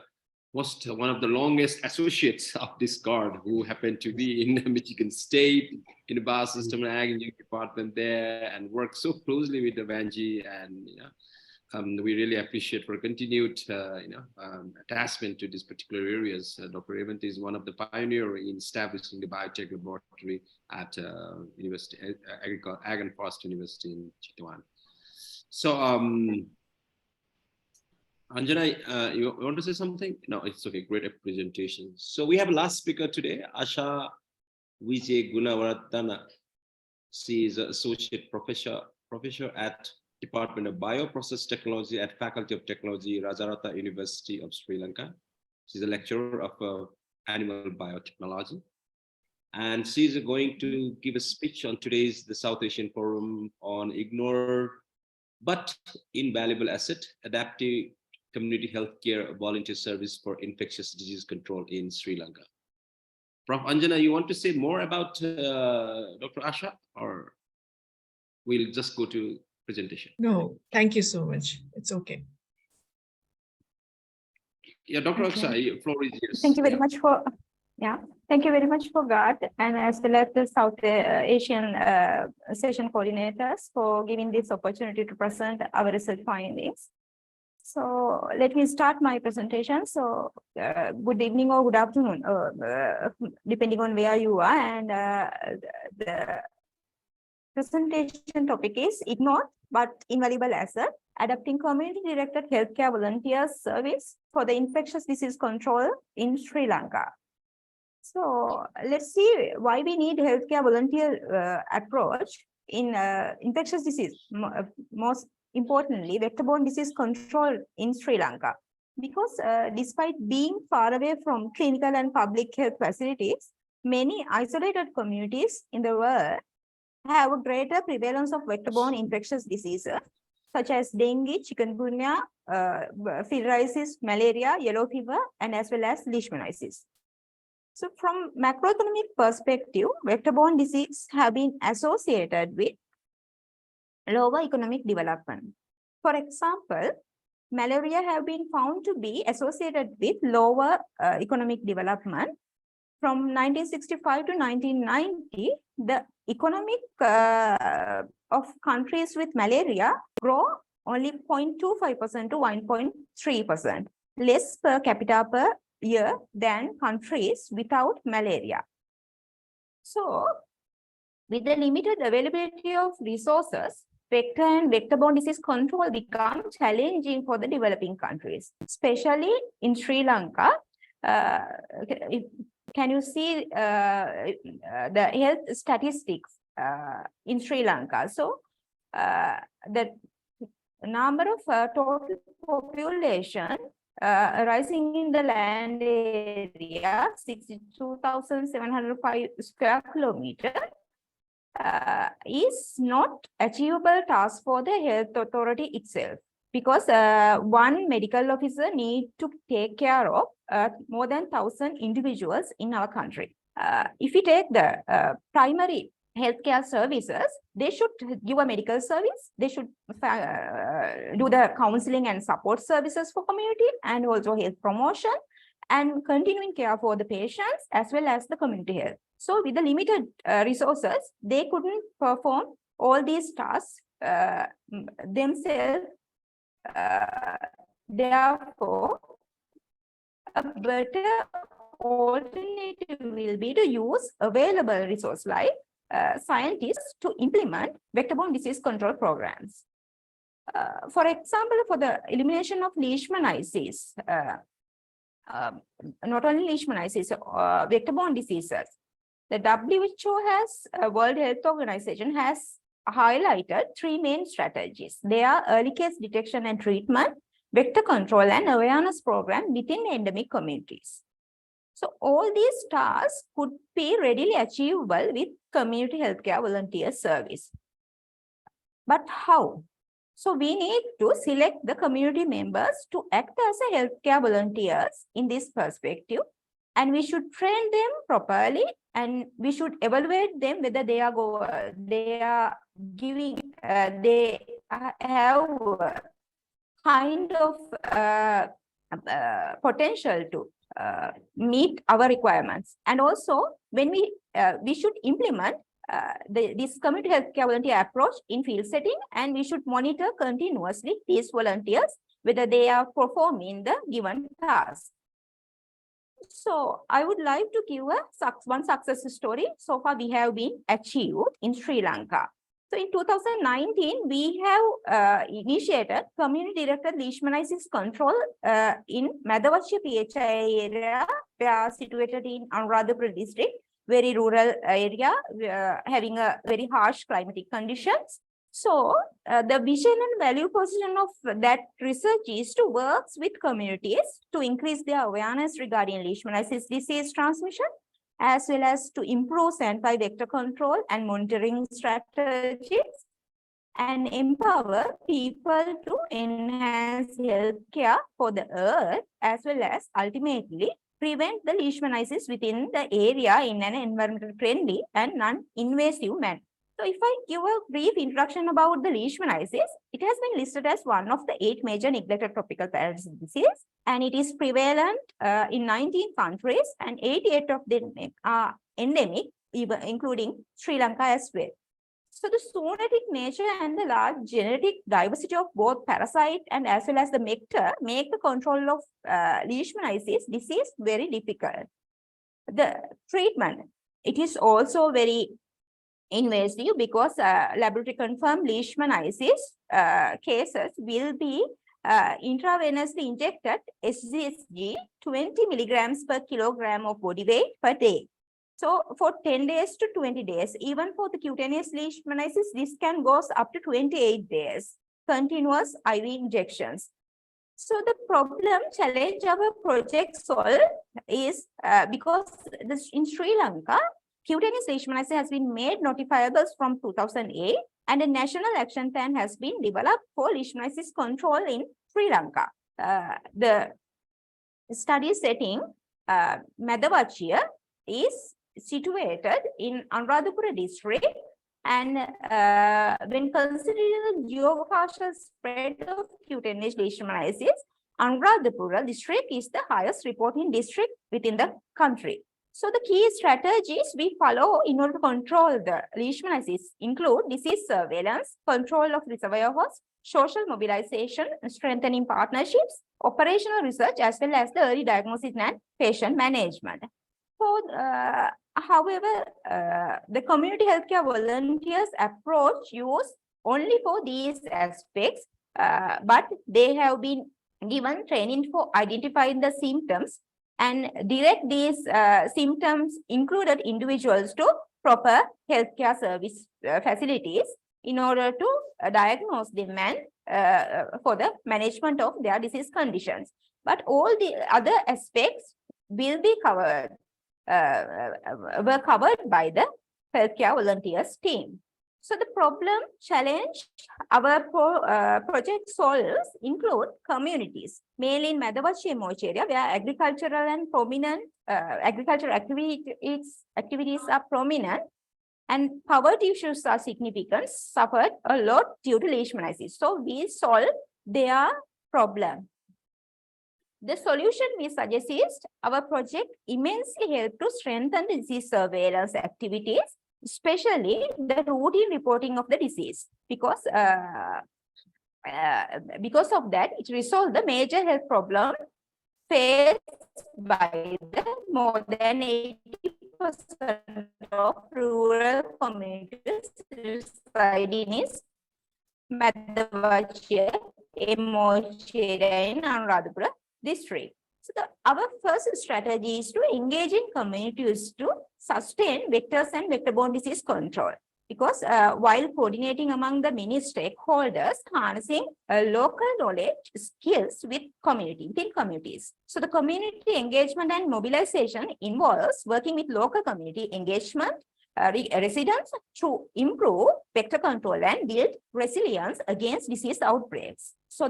longest associates of this GARD who happen to be in Michigan State in the biosystem and ag engineering department there, and work so closely with the Vanji, and we really appreciate for continued attachment to these particular areas. Dr. Revanta is one of the pioneers in establishing the biotech laboratory at University Ag and Forest University in Chitwan. So Anjana, you want to say something? No, it's okay. Great presentation. So we have a last speaker today, Asha Vijay Gunawardana. She is an associate professor at Department of Bioprocess Technology at Faculty of Technology, Rajaratnam University of Sri Lanka. She's a lecturer of animal biotechnology. And she's going to give a speech on today's the South Asian Forum on ignored but invaluable asset, adaptive community healthcare volunteer service for infectious disease control in Sri Lanka. Prof. Anjana, you want to say more about Dr. Asha, or we'll just go to presentation? No, thank you so much. It's okay. Yeah, Dr. Asha, your floor is yours. Thank you very much for, thank you very much for GARD and as well as the South Asian session coordinators for giving this opportunity to present our research findings. So let me start my presentation. So good evening or good afternoon, depending on where you are. And the presentation topic is ignored but invaluable asset, adapting community-directed healthcare volunteer service for the infectious disease control in Sri Lanka. So let's see why we need healthcare volunteer approach in infectious disease, most importantly, vector-borne disease control in Sri Lanka. Because despite being far away from clinical and public health facilities, many isolated communities in the world have a greater prevalence of vector-borne infectious diseases such as dengue, chikungunya, filariasis, malaria, yellow fever, and as well as leishmaniasis. So from macroeconomic perspective, vector-borne disease have been associated with lower economic development. For example, malaria have been found to be associated with lower economic development. From 1965 to 1990, the economic of countries with malaria grow only 0.25% to 1.3%, less per capita per year than countries without malaria. So, with the limited availability of resources, vector and vector-borne disease control become challenging for the developing countries, especially in Sri Lanka. Can you see the health statistics in Sri Lanka? So, the number of total population rising in the land area, 62,705 square kilometers, is not achievable task for the health authority itself, because one medical officer need to take care of more than 1,000 individuals in our country. If we take the primary healthcare services, they should give a medical service, they should do the counseling and support services for community, and also health promotion and continuing care for the patients as well as the community health. So with the limited resources, they couldn't perform all these tasks themselves. Therefore, a better alternative will be to use available resource like scientists to implement vector-borne disease control programs. For example, for the elimination of leishmaniasis, not only leishmaniasis, vector-borne diseases, the WHO has, World Health Organization has highlighted 3 main strategies. They are early case detection and treatment, vector control, and awareness program within endemic communities. So all these tasks could be readily achievable with community healthcare volunteer service. But how? So we need to select the community members to act as a healthcare volunteers in this perspective, and we should train them properly, and we should evaluate them whether they have kind of potential to meet our requirements. And also, when we should implement this community healthcare volunteer approach in field setting, and we should monitor continuously these volunteers whether they are performing the given task. So I would like to give one success story so far we have been achieved in Sri Lanka. So in 2019, we have initiated community-directed leishmaniasis control in Madhavachi PHI area, situated in Anuradhapura district, very rural area, having a very harsh climatic conditions. So the vision and value position of that research is to work with communities to increase their awareness regarding leishmaniasis disease transmission, as well as to improve sanitary vector control and monitoring strategies, and empower people to enhance healthcare for the earth, as well as ultimately prevent the leishmaniasis within the area in an environmentally friendly and non-invasive manner. So if I give a brief introduction about the leishmaniasis, it has been listed as one of the 8 major neglected tropical parasitic diseases, and it is prevalent in 19 countries, and 88 of them are endemic, including Sri Lanka as well. So the zoonotic nature and the large genetic diversity of both parasite and as well as the vector make the control of leishmaniasis disease very difficult. The treatment, it is also very invasive because laboratory confirmed leishmaniasis cases will be intravenously injected SGSG 20 milligrams per kilogram of body weight per day. So for 10 days to 20 days, even for the cutaneous leishmaniasis, this can go up to 28 days, continuous IV injections. So the challenge our project solve is because in Sri Lanka, cutaneous leishmaniasis has been made notifiable from 2008, and a national action plan has been developed for leishmaniasis control in Sri Lanka. The study setting, Madhavachi, is situated in Anuradhapura district, and when considering the geographical spread of cutaneous leishmaniasis, Anuradhapura district is the highest reporting district within the country. So the key strategies we follow in order to control the leishmaniasis include disease surveillance, control of reservoir hosts, social mobilization, strengthening partnerships, operational research, as well as the early diagnosis and patient management. So, however, the community healthcare volunteers approach use only for these aspects, but they have been given training for identifying the symptoms and direct these symptoms included individuals to proper healthcare service facilities in order to diagnose them and for the management of their disease conditions. But all the other aspects will be covered, were covered by the healthcare volunteers team. So the problem challenge our project solves include communities, mainly in Madhavachi area, where agricultural and prominent agricultural activities are prominent, and poverty issues are significant, suffered a lot due to leishmaniasis. So we solve their problem. The solution we suggest is our project immensely help to strengthen the disease surveillance activities, especially the routine reporting of the disease, because of that, it resolved the major health problem faced by the more than 80% of rural communities residing in Madhavachi, in Anuradhapura district. So our first strategy is to engage in communities to sustain vectors and vector-borne disease control. Because while coordinating among the many stakeholders, harnessing local knowledge skills within communities. So the community engagement and mobilization involves working with local community engagement residents to improve vector control and build resilience against disease outbreaks. So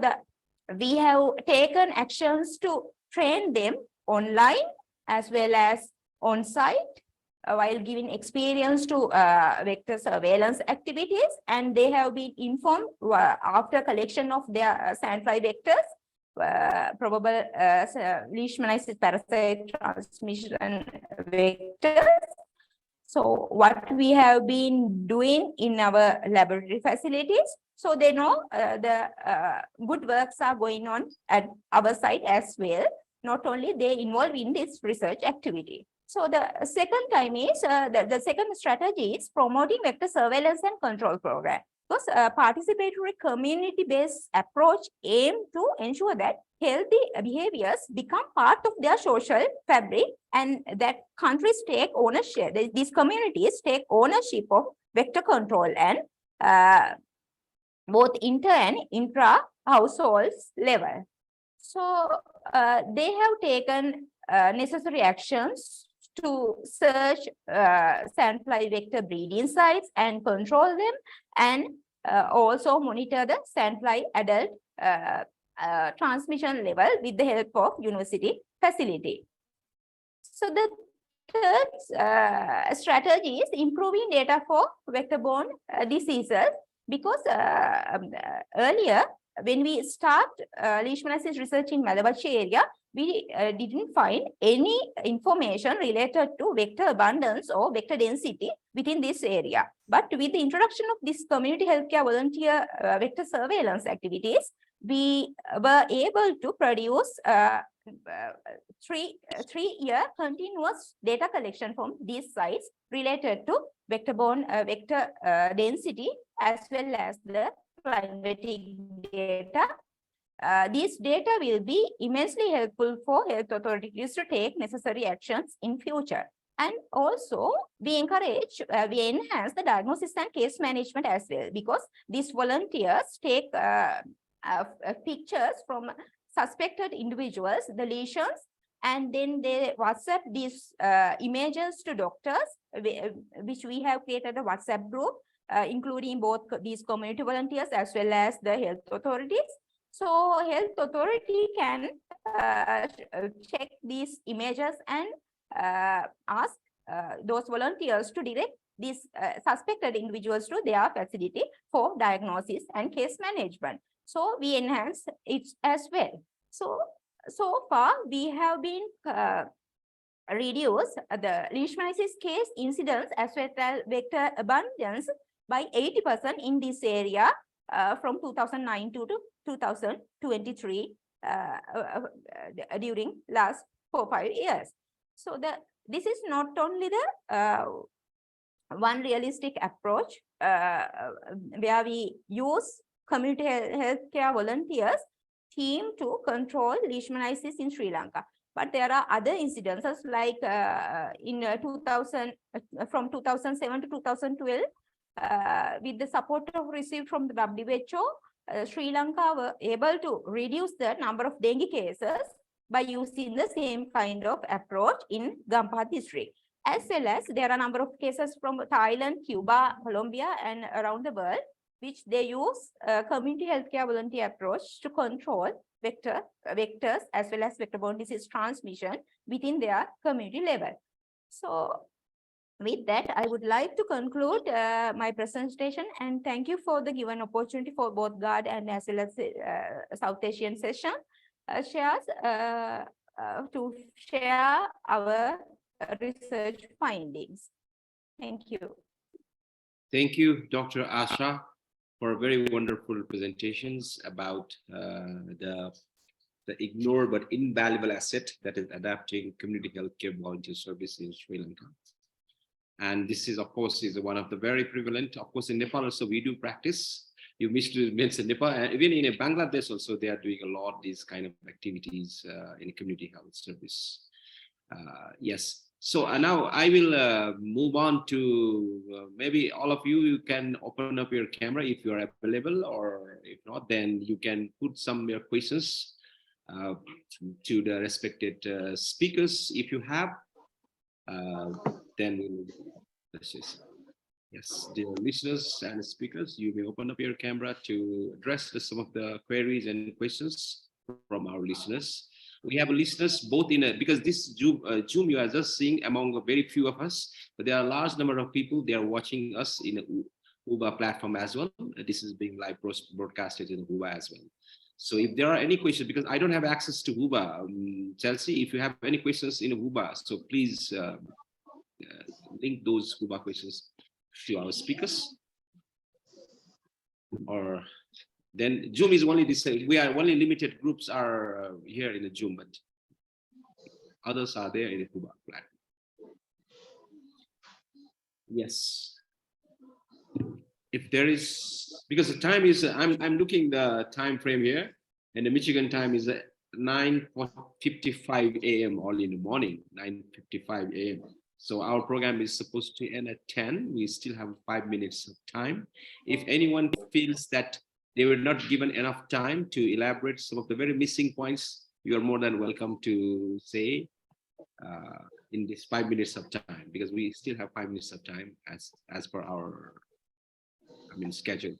we have taken actions to train them online as well as on-site, while giving experience to vector surveillance activities, and they have been informed after collection of their sandfly vectors, probable leishmaniasis parasite transmission vectors. So what we have been doing in our laboratory facilities, so they know the good works are going on at our site as well. Not only they involved in this research activity. So the second time is the second strategy is promoting vector surveillance and control program. Because participatory community-based approach aim to ensure that healthy behaviors become part of their social fabric, and that countries take ownership, these communities take ownership of vector control and both inter and intra households level. So they have taken necessary actions to search sandfly vector breeding sites and control them, and also monitor the sandfly adult transmission level with the help of university facility. So the third strategy is improving data for vector-borne diseases, because earlier when we start leishmaniasis research in Madhavachi area, we didn't find any information related to vector abundance or vector density within this area. But with the introduction of this community healthcare volunteer vector surveillance activities, we were able to produce three-year continuous data collection from these sites related to vector-borne vector density as well as the climatic data. These data will be immensely helpful for health authorities to take necessary actions in future. And also, we encourage, we enhance the diagnosis and case management as well, because these volunteers take pictures from suspected individuals, the lesions, and then they WhatsApp these images to doctors, which we have created a WhatsApp group, including both these community volunteers as well as the health authorities. So health authority can check these images and ask those volunteers to direct these suspected individuals to their facility for diagnosis and case management. So we enhance it as well. So far we have been reduce the leishmaniasis case incidence as well as vector abundance by 80% in this area from 2009 to 2023 during last 4-5 years. So this is not only the one realistic approach where we use community healthcare volunteers team to control leishmaniasis in Sri Lanka. But there are other incidences like in 2000, from 2007 to 2012, with the support received from the WHO, Sri Lanka were able to reduce the number of dengue cases by using the same kind of approach in Gampaha district. As well as there are a number of cases from Thailand, Cuba, Colombia, and around the world, which they use community healthcare volunteer approach to control vectors as well as vector-borne disease transmission within their community level. So with that, I would like to conclude my presentation and thank you for the given opportunity for both GARD and as well as South Asian session shares to share our research findings. Thank you. Thank you, Dr. Asha, for very wonderful presentations about the ignored but invaluable asset that is adapting community healthcare volunteer service in Sri Lanka. And this is, of course, is one of the very prevalent. Of course, in Nepal also we do practice. You missed to mention Nepal, and even in Bangladesh also they are doing a lot of these kind of activities in community health service. Yes. So now I will move on to maybe all of you can open up your camera if you are available, or if not, then you can put some of your questions to the respected speakers. If you have, then we'll, let's just, yes, dear listeners and speakers, you may open up your camera to address some of the queries and questions from our listeners. We have listeners both in because this Zoom you are just seeing among a very few of us, but there are a large number of people, they are watching us in a Uber platform as well. This is being live broadcasted in Uber as well. So if there are any questions, because I don't have access to Uber, Chelsea, if you have any questions in Uber, so please link those Uber questions to our speakers. Or then Zoom is only this, we are only limited groups are here in the Zoom, but others are there in the Cuba platform. Yes. If there is, because the time is, I'm looking the time frame here, and the Michigan time is 9:55 a.m. early in the morning, 9:55 a.m. So our program is supposed to end at 10. We still have 5 minutes of time. If anyone feels that they were not given enough time to elaborate some of the very missing points, you are more than welcome to say in this 5 minutes of time, because we still have 5 minutes of time as per our schedule.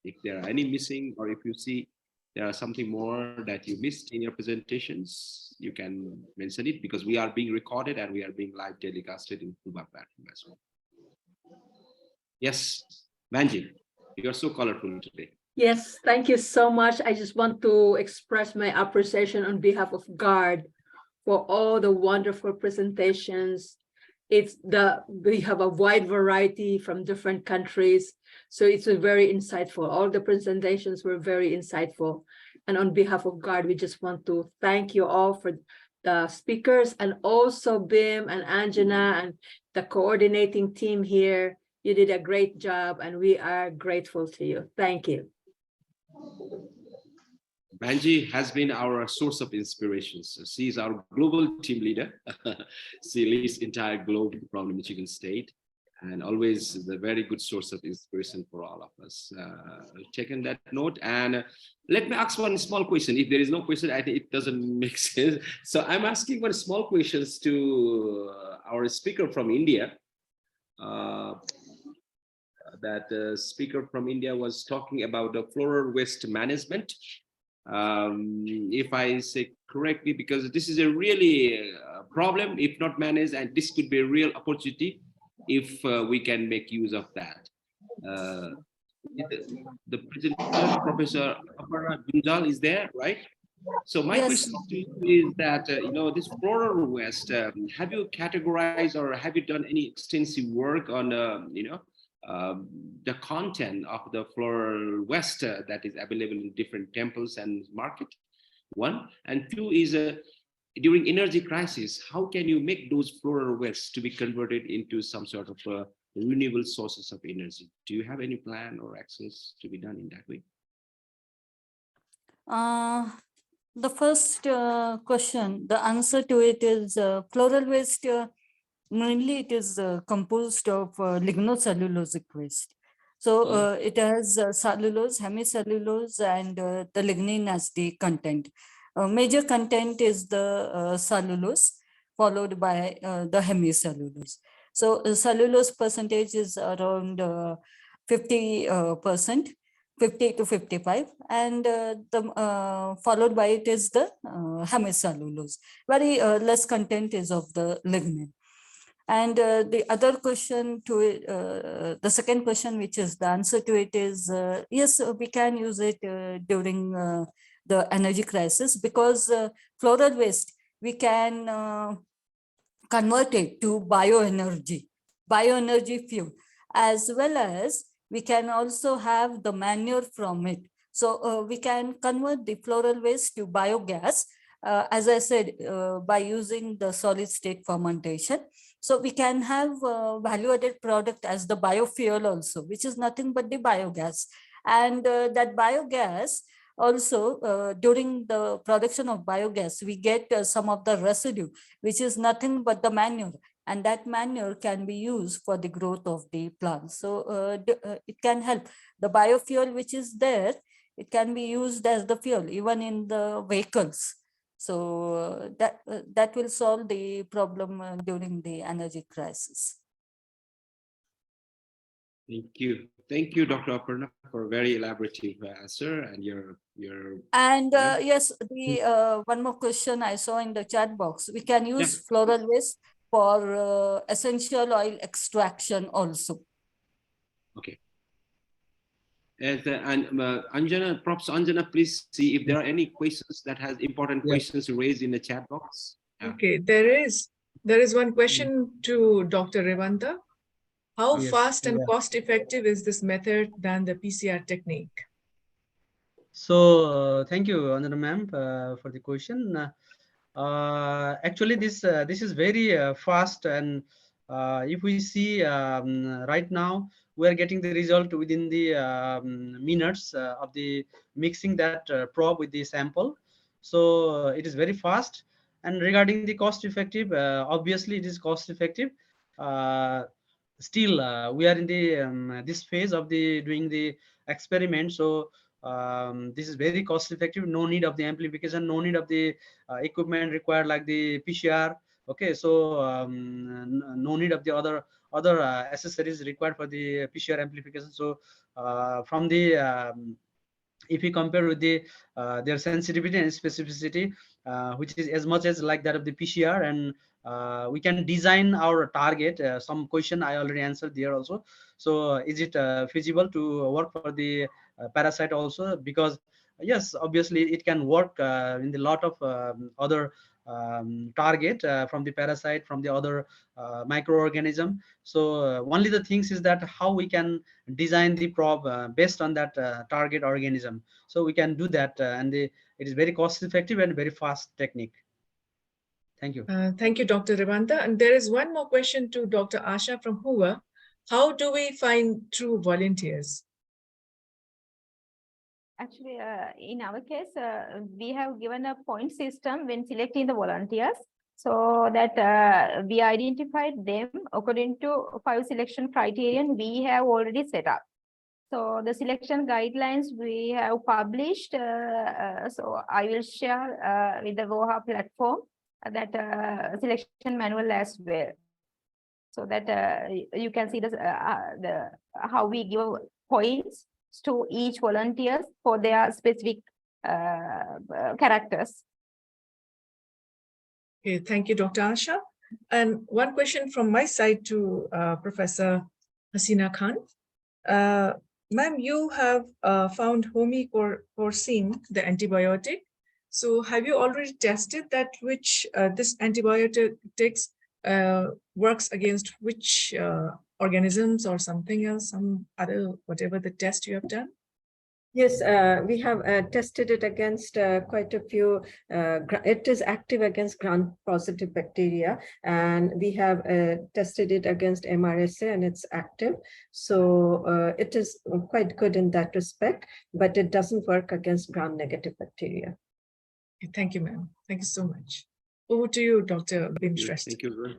If there are any missing, or if you see there are something more that you missed in your presentations, you can mention it, because we are being recorded and we are being live telecasted in Cuba platform as well. Yes, Manji. You're so colorful today. Yes, thank you so much. I just want to express my appreciation on behalf of GARD for all the wonderful presentations. We have a wide variety from different countries. So it's very insightful. All the presentations were very insightful. And on behalf of GARD, we just want to thank you all for the speakers, and also Bim and Anjana and the coordinating team here. You did a great job, and we are grateful to you. Thank you. Banji has been our source of inspiration. So she is our global team leader. She leads entire globe from Michigan State, and always is a very good source of inspiration for all of us. Taking that note, and let me ask one small question. If there is no question, I think it doesn't make sense. So I'm asking one small questions to our speaker from India. That speaker from India was talking about the floral waste management. If I say correctly, because this is a really problem if not managed, and this could be a real opportunity if we can make use of that. The presenter, Professor Aparna Gunjal, is there, right? So my Yes. question to you is that, this floral waste, have you categorized or have you done any extensive work on, the content of the floral waste that is available in different temples and market? One. And two is, during energy crisis, how can you make those floral waste to be converted into some sort of renewable sources of energy? Do you have any plan or access to be done in that way? The first question, the answer to it is floral waste, mainly it is composed of lignocellulosic waste. So it has cellulose, hemicellulose, and the lignin as the content. Major content is the cellulose, followed by the hemicellulose. So cellulose percentage is around 50%. 50 to 55, and followed by it is the hemicellulose. Very less content is of the lignin. And the other question to it, the second question, which is the answer to it is, yes, we can use it during the energy crisis, because floral waste, we can convert it to bioenergy fuel, as well as we can also have the manure from it. So we can convert the floral waste to biogas, as I said, by using the solid state fermentation. So we can have value added product as the biofuel also, which is nothing but the biogas. And that biogas also, during the production of biogas, we get some of the residue, which is nothing but the manure. And that manure can be used for the growth of the plants. So it can help. The biofuel which is there, it can be used as the fuel, even in the vehicles. So that will solve the problem during the energy crisis. Thank you, Dr. Aparna, for a very elaborative answer and your. And yes, the one more question I saw in the chat box. We can use floral waste for essential oil extraction also. Okay. And Anjana, Prof. Anjana, please see if there are any questions that has important questions raised in the chat box. Okay, there is one question to Dr. Revanta. How fast and cost effective is this method than the PCR technique? So thank you, Anjana ma'am, for the question. Actually, this is very fast, and if we see right now, we are getting the result within the minutes of the mixing that probe with the sample. So it is very fast. And regarding the cost effective, obviously it is cost effective. Still, we are in the this phase of the doing the experiment. So this is very cost effective. No need of the amplification, no need of the equipment required like the PCR. Okay, so no need of the other accessories required for the PCR amplification. So from the if we compare with the their sensitivity and specificity, which is as much as like that of the PCR, and we can design our target. Some question I already answered there also. So is it feasible to work for the parasite also? Because yes, obviously it can work in the lot of other target from the parasite, from the other microorganism. So only the things is that how we can design the probe based on that target organism. So we can do that, and it is very cost effective and very fast technique. Thank you. Thank you, Dr. Revanta. And there is one more question to Dr. Asha from Hoover. How do we find true volunteers? Actually, in our case, we have given a point system when selecting the volunteers, so that we identified them according to 5 selection criterion we have already set up. So the selection guidelines we have published, so I will share with the VOHA platform that selection manual as well, so that you can see the how we give points to each volunteers for their specific characters. Okay, thank you, Dr. Asha. And one question from my side to Professor Hasina Khan. Ma'am, you have found homicorcine, the antibiotic. So have you already tested that which this antibiotics works against which organisms or something else, some other, whatever the test you have done? Yes, we have tested it against quite a few. It is active against gram-positive bacteria, and we have tested it against MRSA, and it's active. So it is quite good in that respect, but it doesn't work against gram-negative bacteria. Okay, thank you, ma'am. Thank you so much. Over to you, Dr. Bimshrestha. Thank you.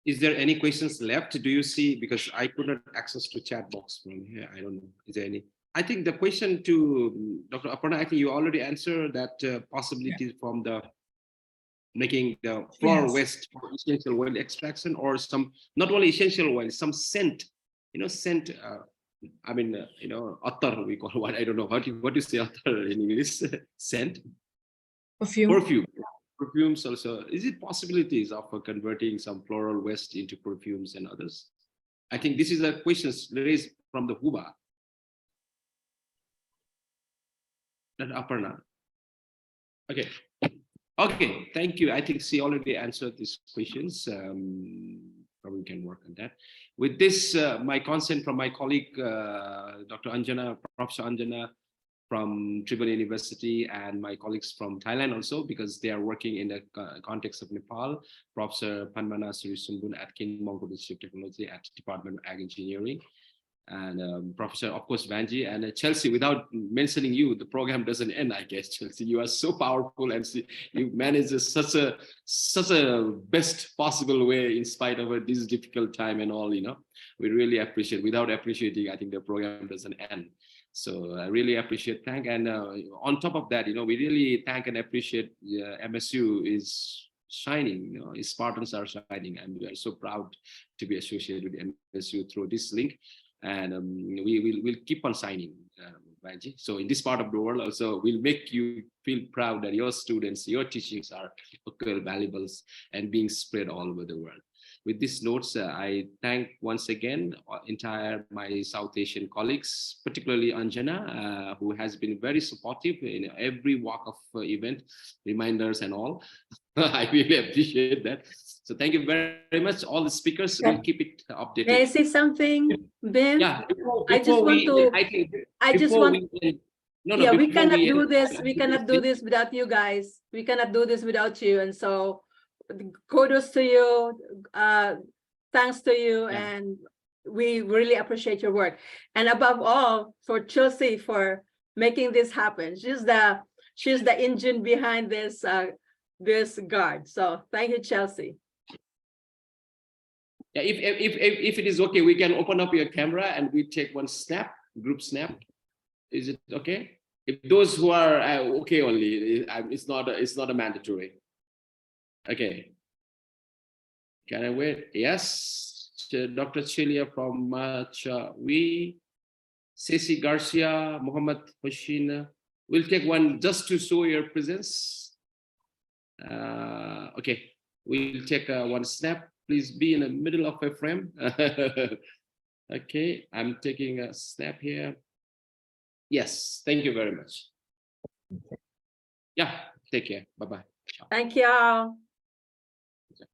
Is there any questions left? Do you see, because I could not access to chat box from here. I don't know. Is there any? I think the question to Dr. Aparna, I think you already answered that possibility from the making the floral waste for essential oil extraction, or some, not only essential oil, some scent, scent. I mean, attar we call what, I don't know what you say attar in English. Scent. Perfume. Perfumes also. Is it possibilities of converting some floral waste into perfumes and others? I think this is a question raised from the Huba. Not Aparna. Okay. Okay, thank you. I think she already answered these questions. Probably we can work on that. With this, my consent from my colleague, Dr. Anjana, Professor Anjana, from Tribhuvan University, and my colleagues from Thailand also, because they are working in the context of Nepal, Professor Panmana Surisumbun at King Mongkut Institute of Technology at Department of Ag Engineering, and Professor, of course, Vanji, and Chelsea. Without mentioning you, the program doesn't end, I guess. Chelsea, you are so powerful, and you manage such a best possible way in spite of this difficult time and all, we really appreciate. Without appreciating, I think the program doesn't end. So I really appreciate, and on top of that, we really thank and appreciate MSU is shining, its Spartans are shining, and we are so proud to be associated with MSU through this link, and we'll keep on shining, Vanji. So in this part of the world also, we'll make you feel proud that your students, your teachings are valuable and being spread all over the world. With these notes, I thank once again my South Asian colleagues, particularly Anjana, who has been very supportive in every walk of event, reminders and all. I really appreciate that. So thank you very, very much, all the speakers. We'll keep it updated. May I say something, Bim? Yeah. I we cannot do this. We cannot do this without you guys. We cannot do this without you. And so kudos to you, thanks to you, and we really appreciate your work. And above all, for Chelsea for making this happen. She's the engine behind this this GARD. So thank you, Chelsea. Yeah, if it is okay, we can open up your camera and we take one snap, group snap. Is it okay? If those who are okay only, it's not a mandatory. Okay. Can I wait? Yes. Dr. Chelia from we, Ceci Garcia, Muhammad Hoshina. We'll take one just to show your presence. Okay, we'll take one snap. Please be in the middle of a frame. Okay, I'm taking a snap here. Yes, thank you very much. Yeah, take care. Bye-bye. Thank you all.